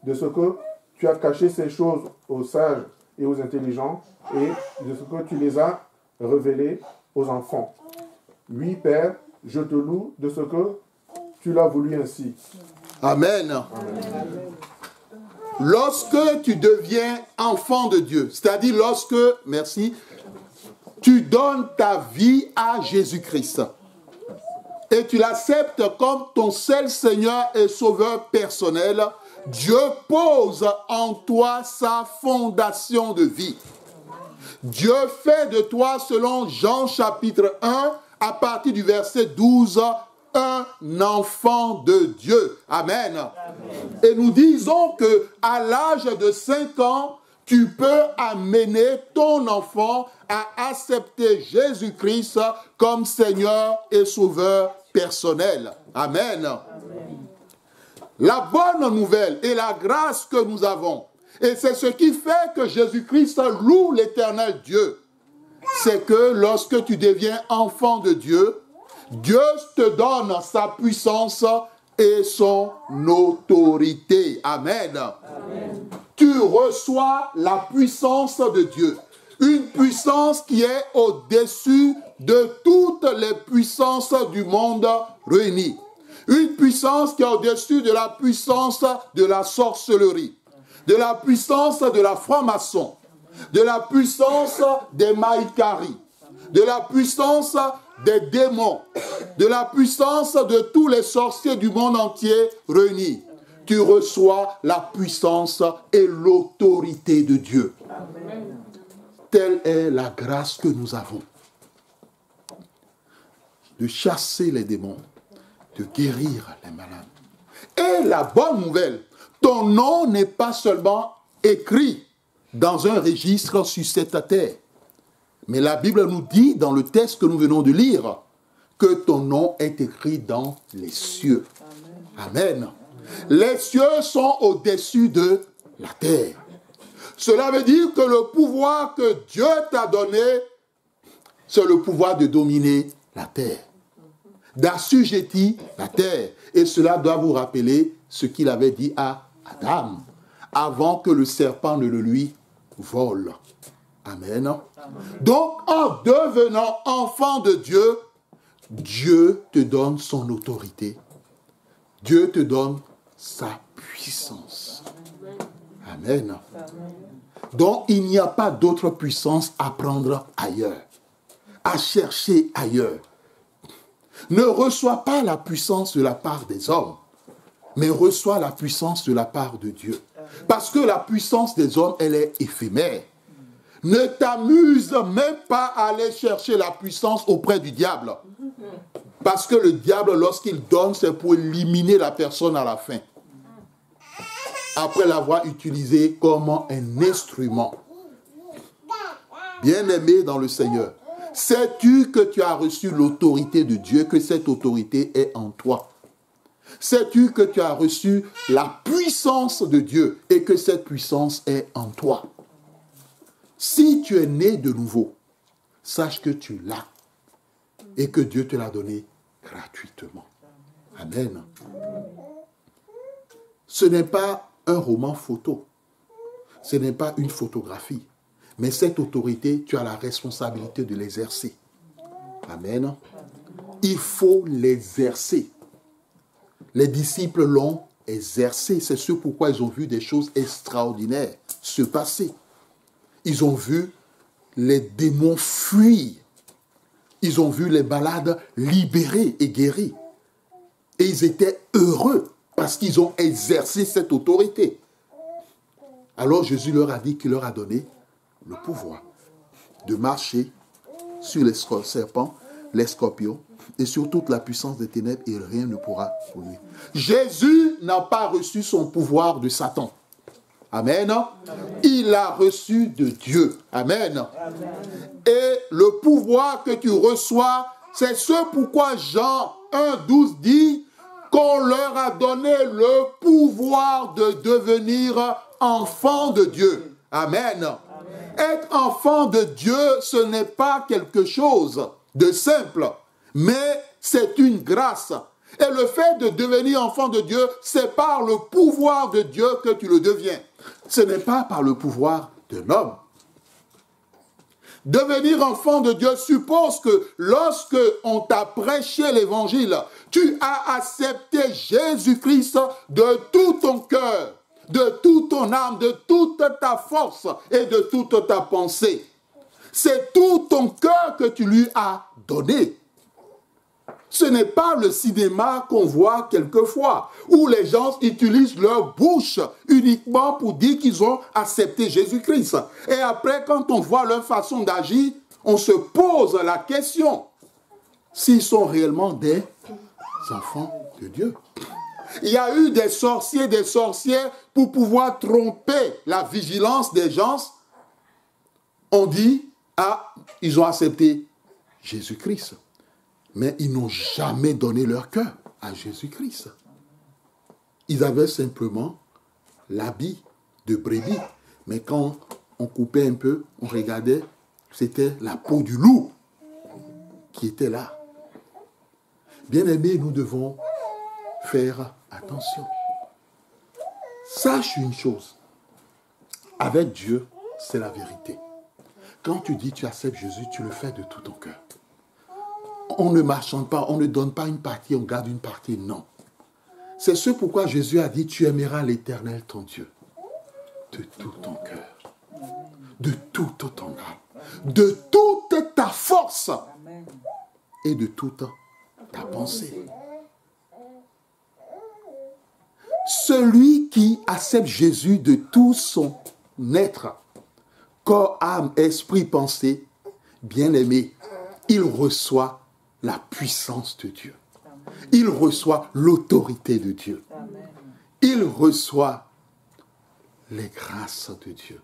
de ce que tu as caché ces choses aux sages et aux intelligents, et de ce que tu les as révélées aux enfants. Oui, Père, je te loue de ce que tu l'as voulu ainsi. Amen. Amen. Lorsque tu deviens enfant de Dieu, c'est-à-dire lorsque, merci, tu donnes ta vie à Jésus-Christ et tu l'acceptes comme ton seul Seigneur et Sauveur personnel, Dieu pose en toi sa fondation de vie. Dieu fait de toi, selon Jean chapitre 1, à partir du verset 12, un enfant de Dieu. Amen. Amen. Et nous disons que à l'âge de 5 ans, tu peux amener ton enfant à accepter Jésus-Christ comme Seigneur et Sauveur personnel. Amen. Amen. La bonne nouvelle et la grâce que nous avons, et c'est ce qui fait que Jésus-Christ loue l'Éternel Dieu, c'est que lorsque tu deviens enfant de Dieu, Dieu te donne sa puissance et son autorité. Amen. Amen. Tu reçois la puissance de Dieu. Une puissance qui est au-dessus de toutes les puissances du monde réunies. Une puissance qui est au-dessus de la puissance de la sorcellerie, de la puissance de la franc-maçon, de la puissance des maïkaris, de la puissance des démons, de la puissance de tous les sorciers du monde entier réunis. Tu reçois la puissance et l'autorité de Dieu. Amen. Telle est la grâce que nous avons. De chasser les démons, de guérir les malades. Et la bonne nouvelle, ton nom n'est pas seulement écrit dans un registre sur cette terre. Mais la Bible nous dit, dans le texte que nous venons de lire, que ton nom est écrit dans les cieux. Amen. Amen. Les cieux sont au-dessus de la terre. Cela veut dire que le pouvoir que Dieu t'a donné, c'est le pouvoir de dominer la terre, d'assujettir la terre. Et cela doit vous rappeler ce qu'il avait dit à Adam, avant que le serpent ne le lui vole. Amen. Donc, en devenant enfant de Dieu, Dieu te donne son autorité. Dieu te donne sa puissance. Amen. Donc, il n'y a pas d'autre puissance à prendre ailleurs, à chercher ailleurs. Ne reçois pas la puissance de la part des hommes, mais reçois la puissance de la part de Dieu. Parce que la puissance des hommes, elle est éphémère. Ne t'amuse même pas à aller chercher la puissance auprès du diable. Parce que le diable, lorsqu'il donne, c'est pour éliminer la personne à la fin. Après l'avoir utilisé comme un instrument. Bien-aimé dans le Seigneur, sais-tu que tu as reçu l'autorité de Dieu, que cette autorité est en toi? Sais-tu que tu as reçu la puissance de Dieu et que cette puissance est en toi? Si tu es né de nouveau, sache que tu l'as et que Dieu te l'a donné gratuitement. Amen. Ce n'est pas un roman photo. Ce n'est pas une photographie. Mais cette autorité, tu as la responsabilité de l'exercer. Amen. Il faut l'exercer. Les disciples l'ont exercé. C'est ce pourquoi ils ont vu des choses extraordinaires se passer. Ils ont vu les démons fuir. Ils ont vu les malades libérés et guéris. Et ils étaient heureux parce qu'ils ont exercé cette autorité. Alors Jésus leur a dit qu'il leur a donné le pouvoir de marcher sur les serpents, les scorpions et sur toute la puissance des ténèbres et rien ne pourra vous nuire. Jésus n'a pas reçu son pouvoir de Satan. Amen. Amen. Il a reçu de Dieu. Amen. Amen. Et le pouvoir que tu reçois, c'est ce pourquoi Jean 1,12 dit qu'on leur a donné le pouvoir de devenir enfants de Dieu. Amen. Amen. Être enfant de Dieu, ce n'est pas quelque chose de simple, mais c'est une grâce. Et le fait de devenir enfant de Dieu, c'est par le pouvoir de Dieu que tu le deviens. Ce n'est pas par le pouvoir d'un homme. Devenir enfant de Dieu suppose que lorsque on t'a prêché l'évangile, tu as accepté Jésus-Christ de tout ton cœur, de toute ton âme, de toute ta force et de toute ta pensée. C'est tout ton cœur que tu lui as donné. Ce n'est pas le cinéma qu'on voit quelquefois, où les gens utilisent leur bouche uniquement pour dire qu'ils ont accepté Jésus-Christ. Et après, quand on voit leur façon d'agir, on se pose la question s'ils sont réellement des enfants de Dieu. Il y a eu des sorciers, des sorcières pour pouvoir tromper la vigilance des gens. On dit, ah, ils ont accepté Jésus-Christ. Mais ils n'ont jamais donné leur cœur à Jésus-Christ. Ils avaient simplement l'habit de brebis. Mais quand on coupait un peu, on regardait c'était la peau du loup qui était là. Bien-aimés, nous devons faire attention. Sache une chose. Avec Dieu, c'est la vérité. Quand tu dis tu acceptes Jésus, tu le fais de tout ton cœur. On ne marchande pas, on ne donne pas une partie, on garde une partie, non. C'est ce pourquoi Jésus a dit, tu aimeras l'Éternel ton Dieu. De tout ton cœur, de toute ton âme, de toute ta force et de toute ta pensée. Celui qui accepte Jésus de tout son être, corps, âme, esprit, pensée, bien-aimé, il reçoit la puissance de Dieu. Il reçoit l'autorité de Dieu. Il reçoit les grâces de Dieu.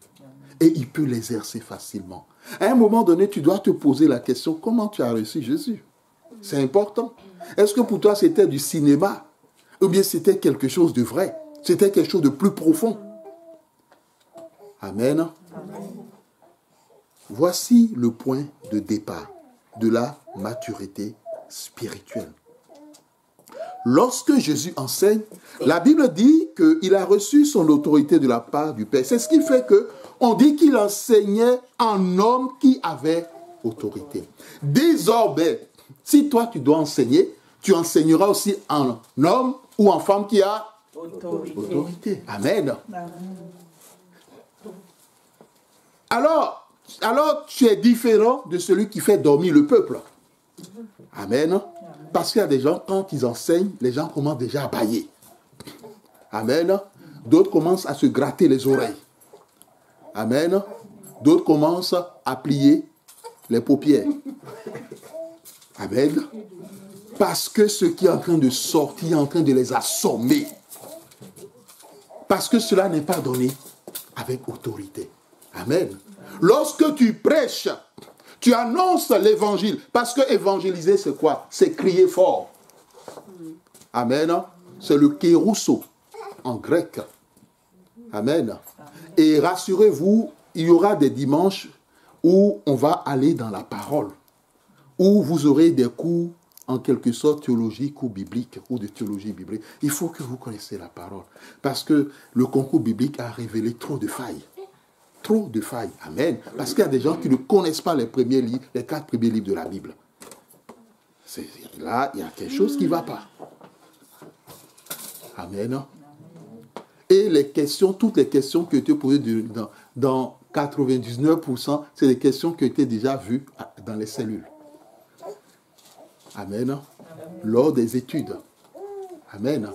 Et il peut les exercer facilement. À un moment donné, tu dois te poser la question, comment tu as reçu Jésus? C'est important. Est-ce que pour toi, c'était du cinéma? Ou bien c'était quelque chose de vrai? C'était quelque chose de plus profond? Amen. Voici le point de départ de la maturité spirituelle. Lorsque Jésus enseigne, la Bible dit qu'il a reçu son autorité de la part du Père. C'est ce qui fait qu'on dit qu'il enseignait en homme qui avait autorité. Désormais, si toi tu dois enseigner, tu enseigneras aussi en homme ou en femme qui a autorité. Amen. Alors, tu es différent de celui qui fait dormir le peuple. Amen. Parce qu'il y a des gens, quand ils enseignent, les gens commencent déjà à bâiller. Amen. D'autres commencent à se gratter les oreilles. Amen. D'autres commencent à plier les paupières. Amen. Parce que ce qui est en train de sortir est en train de les assommer. Parce que cela n'est pas donné avec autorité. Amen. Lorsque tu prêches, tu annonces l'évangile. Parce que évangéliser, c'est quoi? C'est crier fort. Amen. C'est le kérousso en grec. Amen. Et rassurez-vous, il y aura des dimanches où on va aller dans la parole. Où vous aurez des cours en quelque sorte théologiques ou bibliques, ou de théologie biblique. Il faut que vous connaissiez la parole. Parce que le concours biblique a révélé trop de failles. Trop de failles. Amen. Parce qu'il y a des gens qui ne connaissent pas les premiers livres, les 4 premiers livres de la Bible. Là, il y a quelque chose qui ne va pas. Amen. Et les questions, toutes les questions qui ont été posées dans 99%, c'est des questions qui ont été déjà vues dans les cellules. Amen. Lors des études. Amen.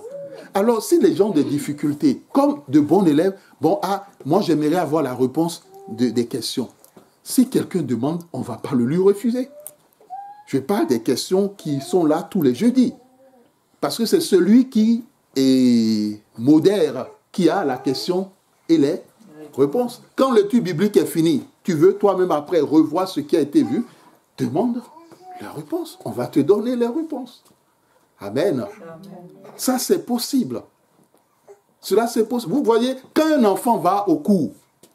Alors, si les gens ont des difficultés, comme de bons élèves, moi j'aimerais avoir la réponse des questions. Si quelqu'un demande, on ne va pas le lui refuser. Je parle des questions qui sont là tous les jeudis. Parce que c'est celui qui est modère, qui a la question et les réponses. Quand l'étude biblique est finie, tu veux toi-même après revoir ce qui a été vu, demande la réponse. On va te donner les réponses. Amen. Ça, c'est possible. Cela, c'est possible. Vous voyez, quand un enfant va au cours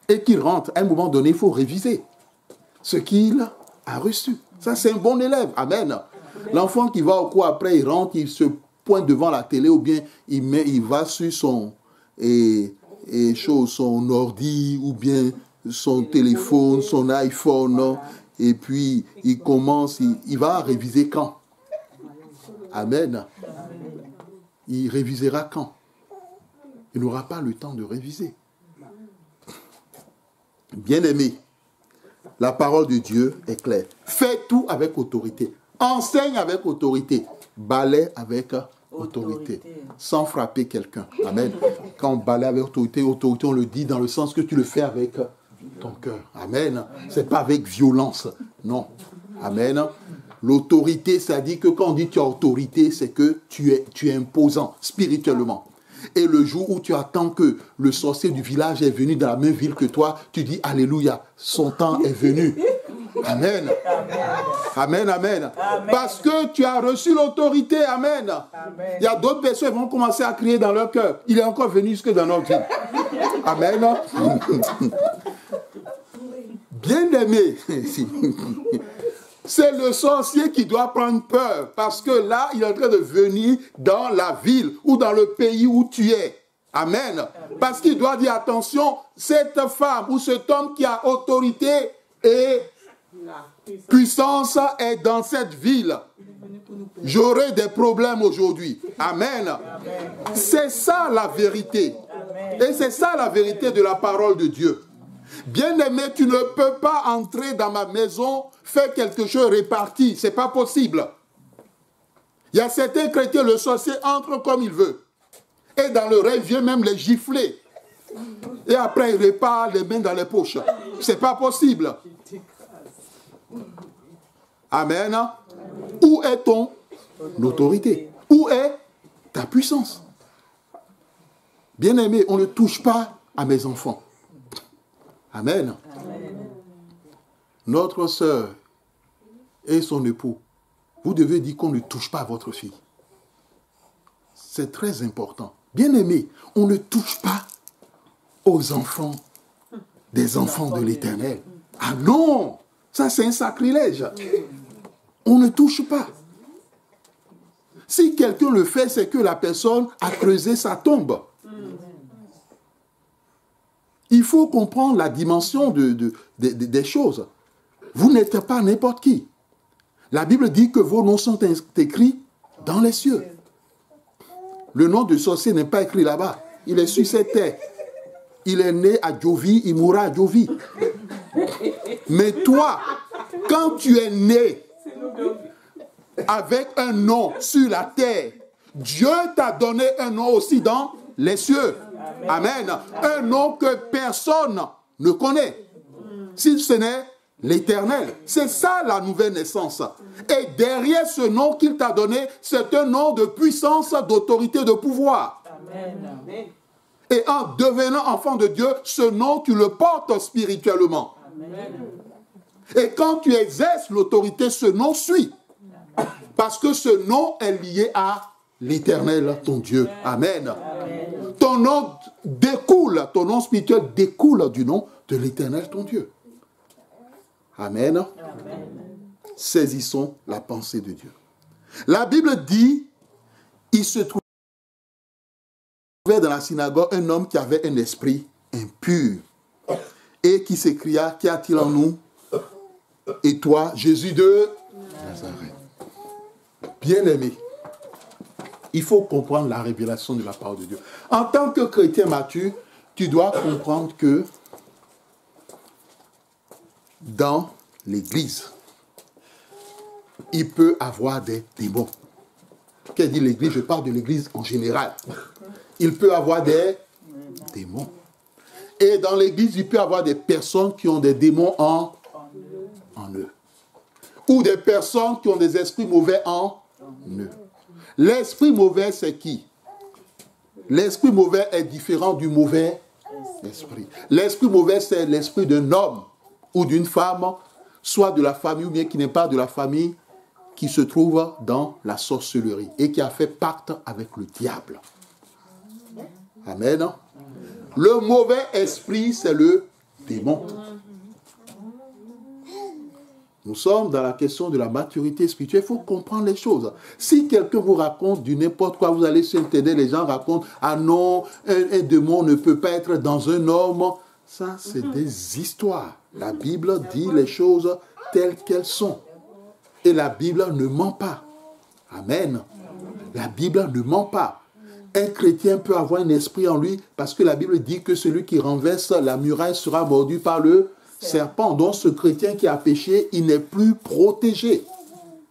et qu'il rentre, à un moment donné, il faut réviser ce qu'il a reçu. Ça, c'est un bon élève. Amen. L'enfant qui va au cours après, il rentre, il se pointe devant la télé ou bien il va sur son ordi ou bien son téléphone, son iPhone, et puis il commence, il va réviser quand? Amen. Il révisera quand? Il n'aura pas le temps de réviser. Bien-aimé, la parole de Dieu est claire. Fais tout avec autorité. Enseigne avec autorité. Balaie avec autorité. Sans frapper quelqu'un. Amen. Quand on balaie avec autorité, on le dit dans le sens que tu le fais avec ton cœur. Amen. C'est pas avec violence. Non. Amen. L'autorité, ça dit que quand on dit tu as autorité, c'est que tu es imposant spirituellement. Et le jour où tu attends que le sorcier du village est venu dans la même ville que toi, tu dis Alléluia, son temps est venu. Amen. Amen, amen. Parce que tu as reçu l'autorité. Amen. Amen. Il y a d'autres personnes qui vont commencer à crier dans leur cœur. Il est encore venu jusque dans notre vie. Amen. Bien-aimé, c'est le sorcier qui doit prendre peur parce que là, il est en train de venir dans la ville ou dans le pays où tu es. Amen. Parce qu'il doit dire, attention, cette femme ou cet homme qui a autorité et puissance est dans cette ville. J'aurai des problèmes aujourd'hui. Amen. C'est ça la vérité. Et c'est ça la vérité de la parole de Dieu. Bien-aimé, tu ne peux pas entrer dans ma maison, faire quelque chose réparti. Ce n'est pas possible. Il y a certains chrétiens, le sorcier entre comme il veut. Et dans le rêve, vient même les gifler. Et après, il répare les mains dans les poches. Ce n'est pas possible. Amen. Où est ton autorité? Où est ta puissance? Bien-aimé, on ne touche pas à mes enfants. Amen. Notre sœur et son époux, vous devez dire qu'on ne touche pas à votre fille. C'est très important. Bien-aimé, on ne touche pas aux enfants des enfants de l'Éternel. Ah non, ça c'est un sacrilège. On ne touche pas. Si quelqu'un le fait, c'est que la personne a creusé sa tombe. Il faut comprendre la dimension des choses. Vous n'êtes pas n'importe qui. La Bible dit que vos noms sont écrits dans les cieux. Le nom du sorcier n'est pas écrit là-bas. Il est sur cette terre. Il est né à Jovi, il mourra à Jovi. Mais toi, quand tu es né avec un nom sur la terre, Dieu t'a donné un nom aussi dans les cieux. Amen. Un nom que personne ne connaît. Si ce n'est l'Éternel. C'est ça la nouvelle naissance. Et derrière ce nom qu'il t'a donné, c'est un nom de puissance, d'autorité, de pouvoir. Amen. Et en devenant enfant de Dieu, ce nom, tu le portes spirituellement. Amen. Et quand tu exerces l'autorité, ce nom suit. Parce que ce nom est lié à l'Éternel, ton Dieu. Amen. Amen. Ton nom découle, ton nom spirituel découle du nom de l'Éternel, ton Dieu. Amen. Amen. Saisissons la pensée de Dieu. La Bible dit, il se trouvait dans la synagogue un homme qui avait un esprit impur et qui s'écria, qu'y a-t-il en nous? Et toi, Jésus de Nazareth. Bien-aimé, il faut comprendre la révélation de la parole de Dieu. En tant que chrétien mature, tu dois comprendre que dans l'église, il peut avoir des démons. Qu'est-ce dit l'église? Je parle de l'église en général. Il peut avoir des démons. Et dans l'église, il peut avoir des personnes qui ont des démons en eux. Ou des personnes qui ont des esprits mauvais en eux. L'esprit mauvais, c'est qui? L'esprit mauvais est différent du mauvais esprit. L'esprit mauvais, c'est l'esprit d'un homme ou d'une femme, soit de la famille ou bien qui n'est pas de la famille, qui se trouve dans la sorcellerie et qui a fait pacte avec le diable. Amen. Le mauvais esprit, c'est le démon. Nous sommes dans la question de la maturité spirituelle. Il faut comprendre les choses. Si quelqu'un vous raconte du n'importe quoi, vous allez sur Internet, les gens racontent, ah non, un démon ne peut pas être dans un homme. Ça, c'est des histoires. La Bible dit les choses telles qu'elles sont. Et la Bible ne ment pas. Amen. La Bible ne ment pas. Un chrétien peut avoir un esprit en lui parce que la Bible dit que celui qui renverse la muraille sera mordu par le serpent. Donc ce chrétien qui a péché, il n'est plus protégé.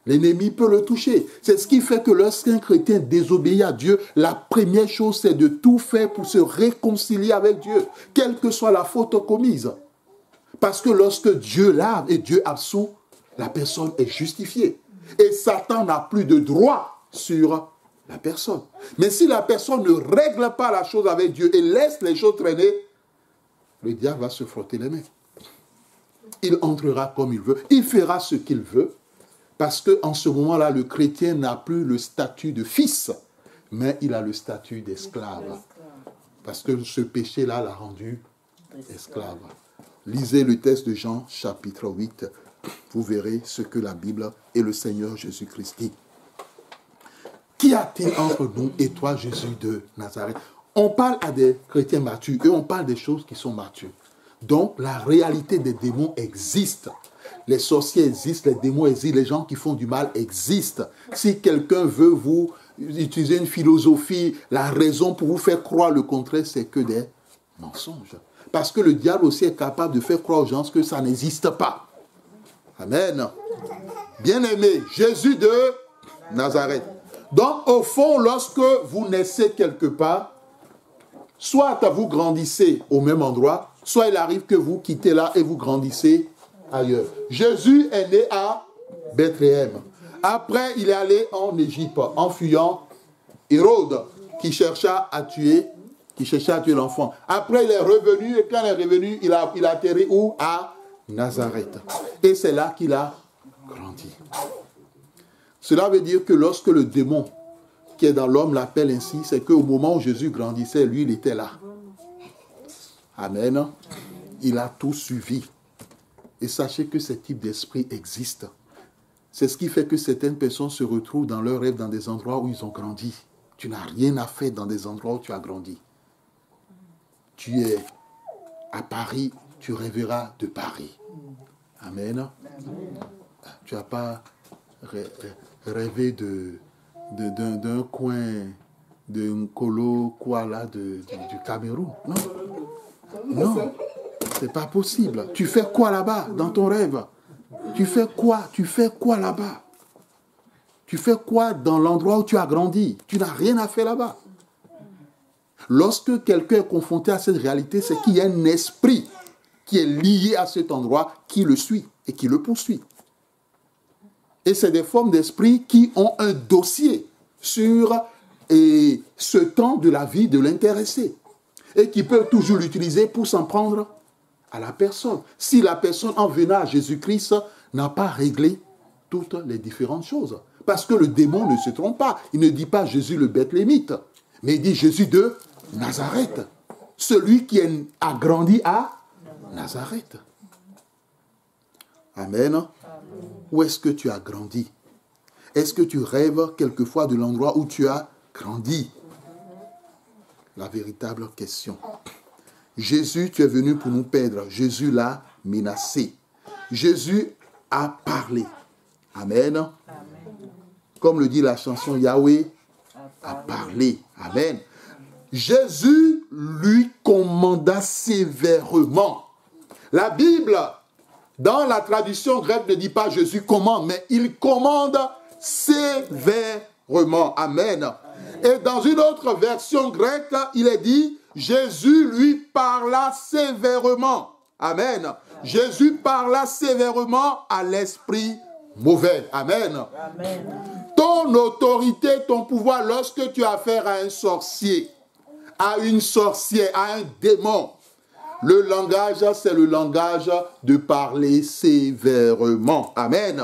L'ennemi peut le toucher. C'est ce qui fait que lorsqu'un chrétien désobéit à Dieu, la première chose, c'est de tout faire pour se réconcilier avec Dieu, quelle que soit la faute commise. Parce que lorsque Dieu lave et Dieu absout, la personne est justifiée. Et Satan n'a plus de droit sur la personne. Mais si la personne ne règle pas la chose avec Dieu et laisse les choses traîner, le diable va se frotter les mains. Il entrera comme il veut. Il fera ce qu'il veut. Parce qu'en ce moment-là, le chrétien n'a plus le statut de fils, mais il a le statut d'esclave. Parce que ce péché-là l'a rendu esclave. Lisez le texte de Jean, chapitre 8. Vous verrez ce que la Bible et le Seigneur Jésus-Christ dit. Qu'y a-t-il entre nous et toi, Jésus de Nazareth? On parle à des chrétiens matures et on parle des choses qui sont matures. Donc, la réalité des démons existe. Les sorciers existent, les démons existent, les gens qui font du mal existent. Si quelqu'un veut vous utiliser une philosophie, la raison pour vous faire croire le contraire, c'est que des mensonges. Parce que le diable aussi est capable de faire croire aux gens que ça n'existe pas. Amen. Bien-aimé, Jésus de Nazareth. Donc, au fond, lorsque vous naissez quelque part, soit vous grandissez au même endroit, soit il arrive que vous quittez là et vous grandissez ailleurs. Jésus est né à Bethléem. Après, il est allé en Égypte en fuyant Hérode qui chercha à tuer l'enfant. Après, il est revenu et quand il est revenu, il a atterri où? À Nazareth. Et c'est là qu'il a grandi. Cela veut dire que lorsque le démon qui est dans l'homme l'appelle ainsi, c'est qu'au moment où Jésus grandissait, lui, il était là. Amen. Il a tout suivi. Et sachez que ce type d'esprit existe. C'est ce qui fait que certaines personnes se retrouvent dans leur rêve dans des endroits où ils ont grandi. Tu n'as rien à faire dans des endroits où tu as grandi. Tu es à Paris, tu rêveras de Paris. Amen. Tu n'as pas rêvé d'un coin de Nkolo, quoi là, du Cameroun. Non. Non. C'est pas possible. Tu fais quoi là-bas dans ton rêve? Tu fais quoi? Tu fais quoi là-bas? Tu fais quoi dans l'endroit où tu as grandi? Tu n'as rien à faire là-bas. Lorsque quelqu'un est confronté à cette réalité, c'est qu'il y a un esprit qui est lié à cet endroit, qui le suit et qui le poursuit. Et c'est des formes d'esprit qui ont un dossier sur ce temps de la vie de l'intéressé et qui peuvent toujours l'utiliser pour s'en prendre à la personne. Si la personne en venant à Jésus-Christ n'a pas réglé toutes les différentes choses. Parce que le démon ne se trompe pas. Il ne dit pas Jésus le Bethlémite, mais il dit Jésus de Nazareth. Celui qui a grandi à Nazareth. Amen. Où est-ce que tu as grandi? Est-ce que tu rêves quelquefois de l'endroit où tu as grandi? La véritable question. Jésus, tu es venu pour nous perdre. Jésus l'a menacé. Jésus a parlé. Amen. Amen. Comme le dit la chanson, Yahweh a parlé. Amen. Jésus lui commanda sévèrement. La Bible, dans la traduction grecque, ne dit pas Jésus commande, mais il commande sévèrement. Amen. Et dans une autre version grecque, il est dit Jésus lui parla sévèrement. Amen. Jésus parla sévèrement à l'esprit mauvais. Amen. Amen. Ton autorité, ton pouvoir, lorsque tu as affaire à un sorcier, à une sorcière, à un démon, le langage, c'est le langage de parler sévèrement. Amen.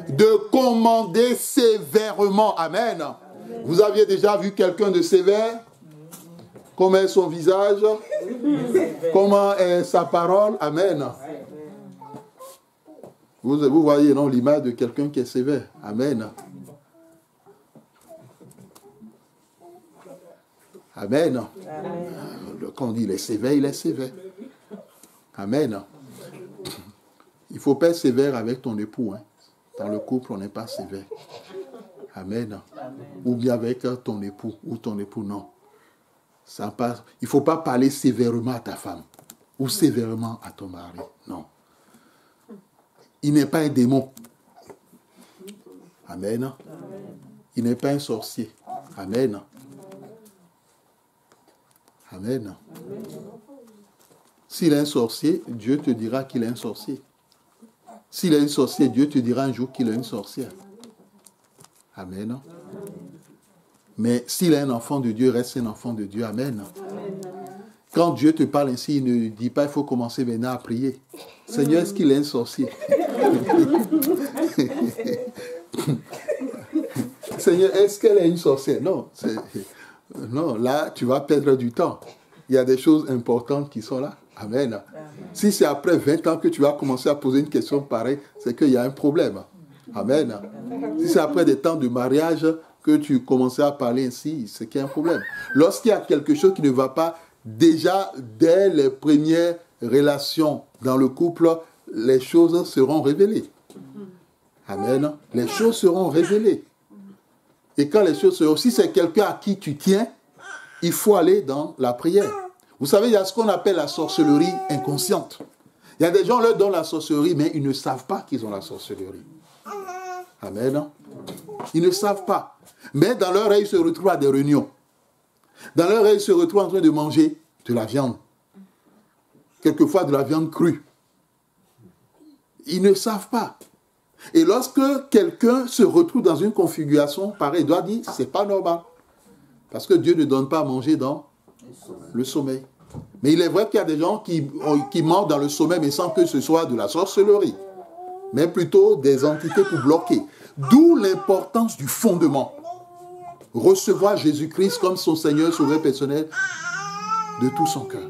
De commander sévèrement. Amen. Vous aviez déjà vu quelqu'un de sévère? Comment est son visage? Comment est sa parole? Amen. Vous voyez, non, l'image de quelqu'un qui est sévère. Amen. Amen. Quand on dit il est sévère, il est sévère. Amen. Il ne faut pas être sévère avec ton époux. Hein. Dans le couple, on n'est pas sévère. Amen. Ou bien avec ton époux ou ton époux, non. Ça passe. Il ne faut pas parler sévèrement à ta femme ou sévèrement à ton mari. Non. Il n'est pas un démon. Amen. Il n'est pas un sorcier. Amen. Amen. S'il est un sorcier, Dieu te dira qu'il est un sorcier. S'il est un sorcier, Dieu te dira un jour qu'il est une sorcière. Amen. Mais s'il est un enfant de Dieu, reste un enfant de Dieu. Amen. Quand Dieu te parle ainsi, il ne dit pas il faut commencer maintenant à prier. Seigneur, est-ce qu'il est un sorcier? Seigneur, est-ce qu'elle est une sorcière? Non, non, là, tu vas perdre du temps. il y a des choses importantes qui sont là. Amen. Si c'est après 20 ans que tu vas commencer à poser une question pareille, c'est qu'il y a un problème. Amen. Si c'est après des temps de mariage que tu commences à parler ainsi, c'est qu'il y a un problème. Lorsqu'il y a quelque chose qui ne va pas, déjà dès les premières relations dans le couple, les choses seront révélées. Amen. Les choses seront révélées. Et quand les choses seront... Si c'est quelqu'un à qui tu tiens, il faut aller dans la prière. Vous savez, il y a ce qu'on appelle la sorcellerie inconsciente. Il y a des gens qui leur donnent la sorcellerie, mais ils ne savent pas qu'ils ont la sorcellerie. Amen. Ils ne savent pas. Mais dans leur œil, ils se retrouvent à des réunions. Dans leur œil, ils se retrouvent en train de manger de la viande. Quelquefois de la viande crue. Ils ne savent pas. Et lorsque quelqu'un se retrouve dans une configuration pareille, il doit dire, c'est pas normal. Parce que Dieu ne donne pas à manger dans le sommeil. Mais il est vrai qu'il y a des gens qui mangent dans le sommeil, mais sans que ce soit de la sorcellerie. Mais plutôt des entités pour bloquer. D'où l'importance du fondement. Recevoir Jésus-Christ comme son Seigneur, Sauveur personnel, de tout son cœur,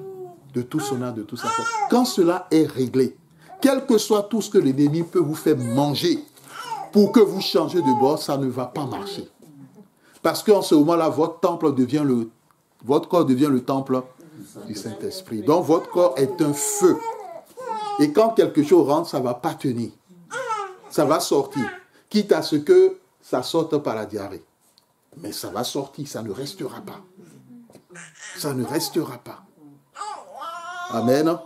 de tout son âme, de tout sa force. Quand cela est réglé, quel que soit tout ce que l'ennemi peut vous faire manger pour que vous changez de bord, ça ne va pas marcher. Parce qu'en ce moment-là, votre corps devient le temple du Saint-Esprit. Donc votre corps est un feu. Et quand quelque chose rentre, ça ne va pas tenir. Ça va sortir. Quitte à ce que ça sorte par la diarrhée. Mais ça va sortir, ça ne restera pas. Ça ne restera pas. Amen.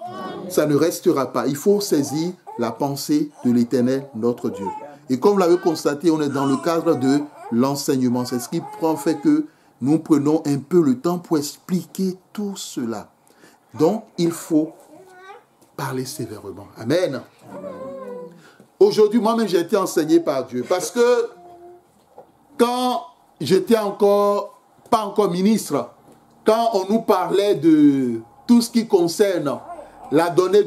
Ça ne restera pas. Il faut saisir la pensée de l'Éternel, notre Dieu. Et comme vous l'avez constaté, on est dans le cadre de l'enseignement. C'est ce qui fait que nous prenons un peu le temps pour expliquer tout cela. Donc, il faut parler sévèrement. Amen. Aujourd'hui, moi-même, j'ai été enseigné par Dieu. Parce que quand j'étais pas encore ministre, quand on nous parlait de tout ce qui concerne la donnée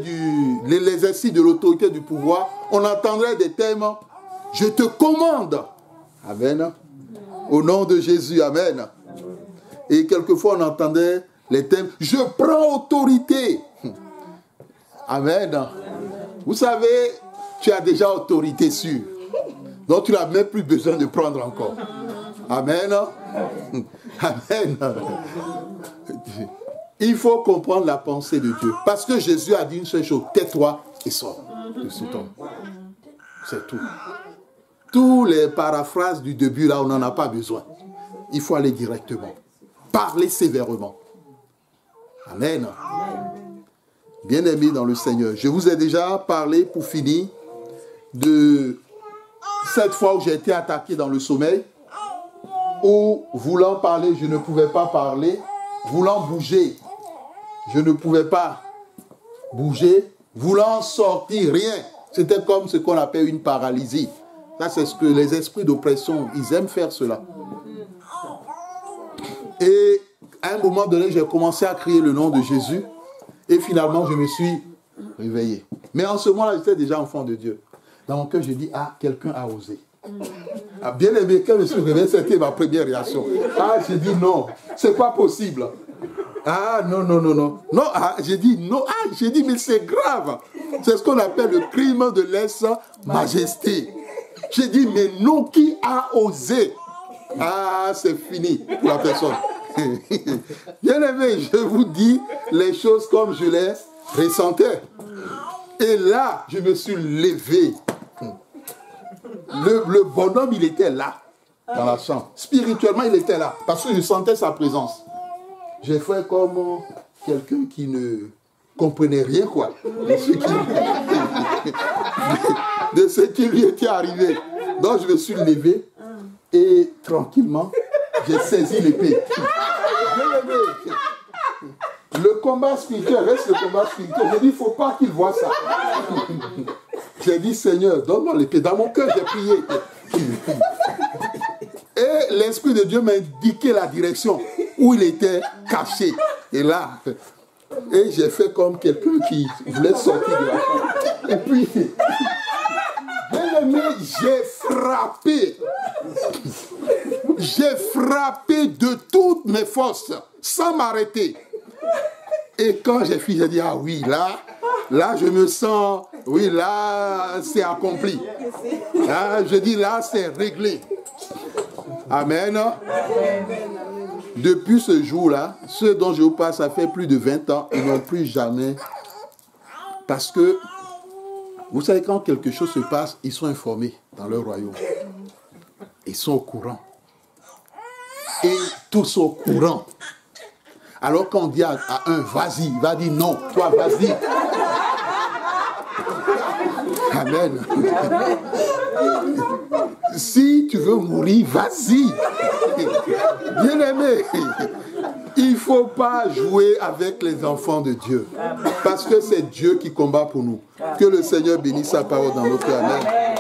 l'exercice de l'autorité du pouvoir, on entendrait des termes, je te commande. Amen. Au nom de Jésus, amen. Et quelquefois, on entendait les termes, je prends autorité. Amen. Vous savez, tu as déjà autorité sûre. Donc, tu n'as même plus besoin de prendre encore. Amen. Amen. Il faut comprendre la pensée de Dieu. Parce que Jésus a dit une seule chose, tais-toi et sors de cet homme. C'est tout. Tous les paraphrases du début, là, on n'en a pas besoin. Il faut aller directement. Parler sévèrement. Amen. Bien-aimés dans le Seigneur, je vous ai déjà parlé, pour finir, de cette fois où j'ai été attaqué dans le sommeil, où, voulant parler, je ne pouvais pas parler, voulant bouger, je ne pouvais pas bouger, voulant sortir, rien. C'était comme ce qu'on appelle une paralysie. Ça, c'est ce que les esprits d'oppression, ils aiment faire cela. Et à un moment donné, j'ai commencé à crier le nom de Jésus. Et finalement, je me suis réveillé. Mais en ce moment-là, j'étais déjà enfant de Dieu. Dans mon cœur, je dis, ah, quelqu'un a osé. Ah, bien aimé, quand je me suis réveillé, c'était ma première réaction. Ah, j'ai dit non, c'est pas possible. Ah, non, non, non, non. Non, ah, j'ai dit non. Ah, j'ai dit, mais c'est grave. C'est ce qu'on appelle le crime de lèse-majesté. J'ai dit, mais non, qui a osé? Ah, c'est fini pour la personne. Bien aimé, je vous dis les choses comme je les ressentais. Et là, je me suis levé. Le bonhomme, il était là, dans la chambre. Spirituellement, il était là, parce que je sentais sa présence. J'ai fait comme quelqu'un qui ne comprenait rien, quoi, de ce qui lui était arrivé. Donc, je me suis levé et tranquillement, j'ai saisi l'épée. Le combat spirituel reste le combat spirituel. J'ai dit, il ne faut pas qu'il voit ça. J'ai dit, Seigneur, donne-moi l'épée. Dans mon cœur, j'ai prié. Et l'Esprit de Dieu m'a indiqué la direction où il était caché. Et là, et j'ai fait comme quelqu'un qui voulait sortir de la chambre. Et puis, bien aimé, j'ai frappé. J'ai frappé de toutes mes forces, sans m'arrêter. Et quand j'ai fini, j'ai dit, ah oui, là, je me sens, oui, là, c'est accompli. Là, je dis, là, c'est réglé. Amen. Depuis ce jour-là, ceux dont je vous parle, ça fait plus de 20 ans, ils n'ont plus jamais. Parce que, vous savez, quand quelque chose se passe, ils sont informés dans leur royaume. Ils sont au courant. Et tous sont au courant. Alors quand on dit à un, vas-y, il va dire non, toi, vas-y. Amen. Si tu veux mourir, vas-y. Bien-aimé, il ne faut pas jouer avec les enfants de Dieu. Parce que c'est Dieu qui combat pour nous. Que le Seigneur bénisse sa parole dans notre cœur. Amen.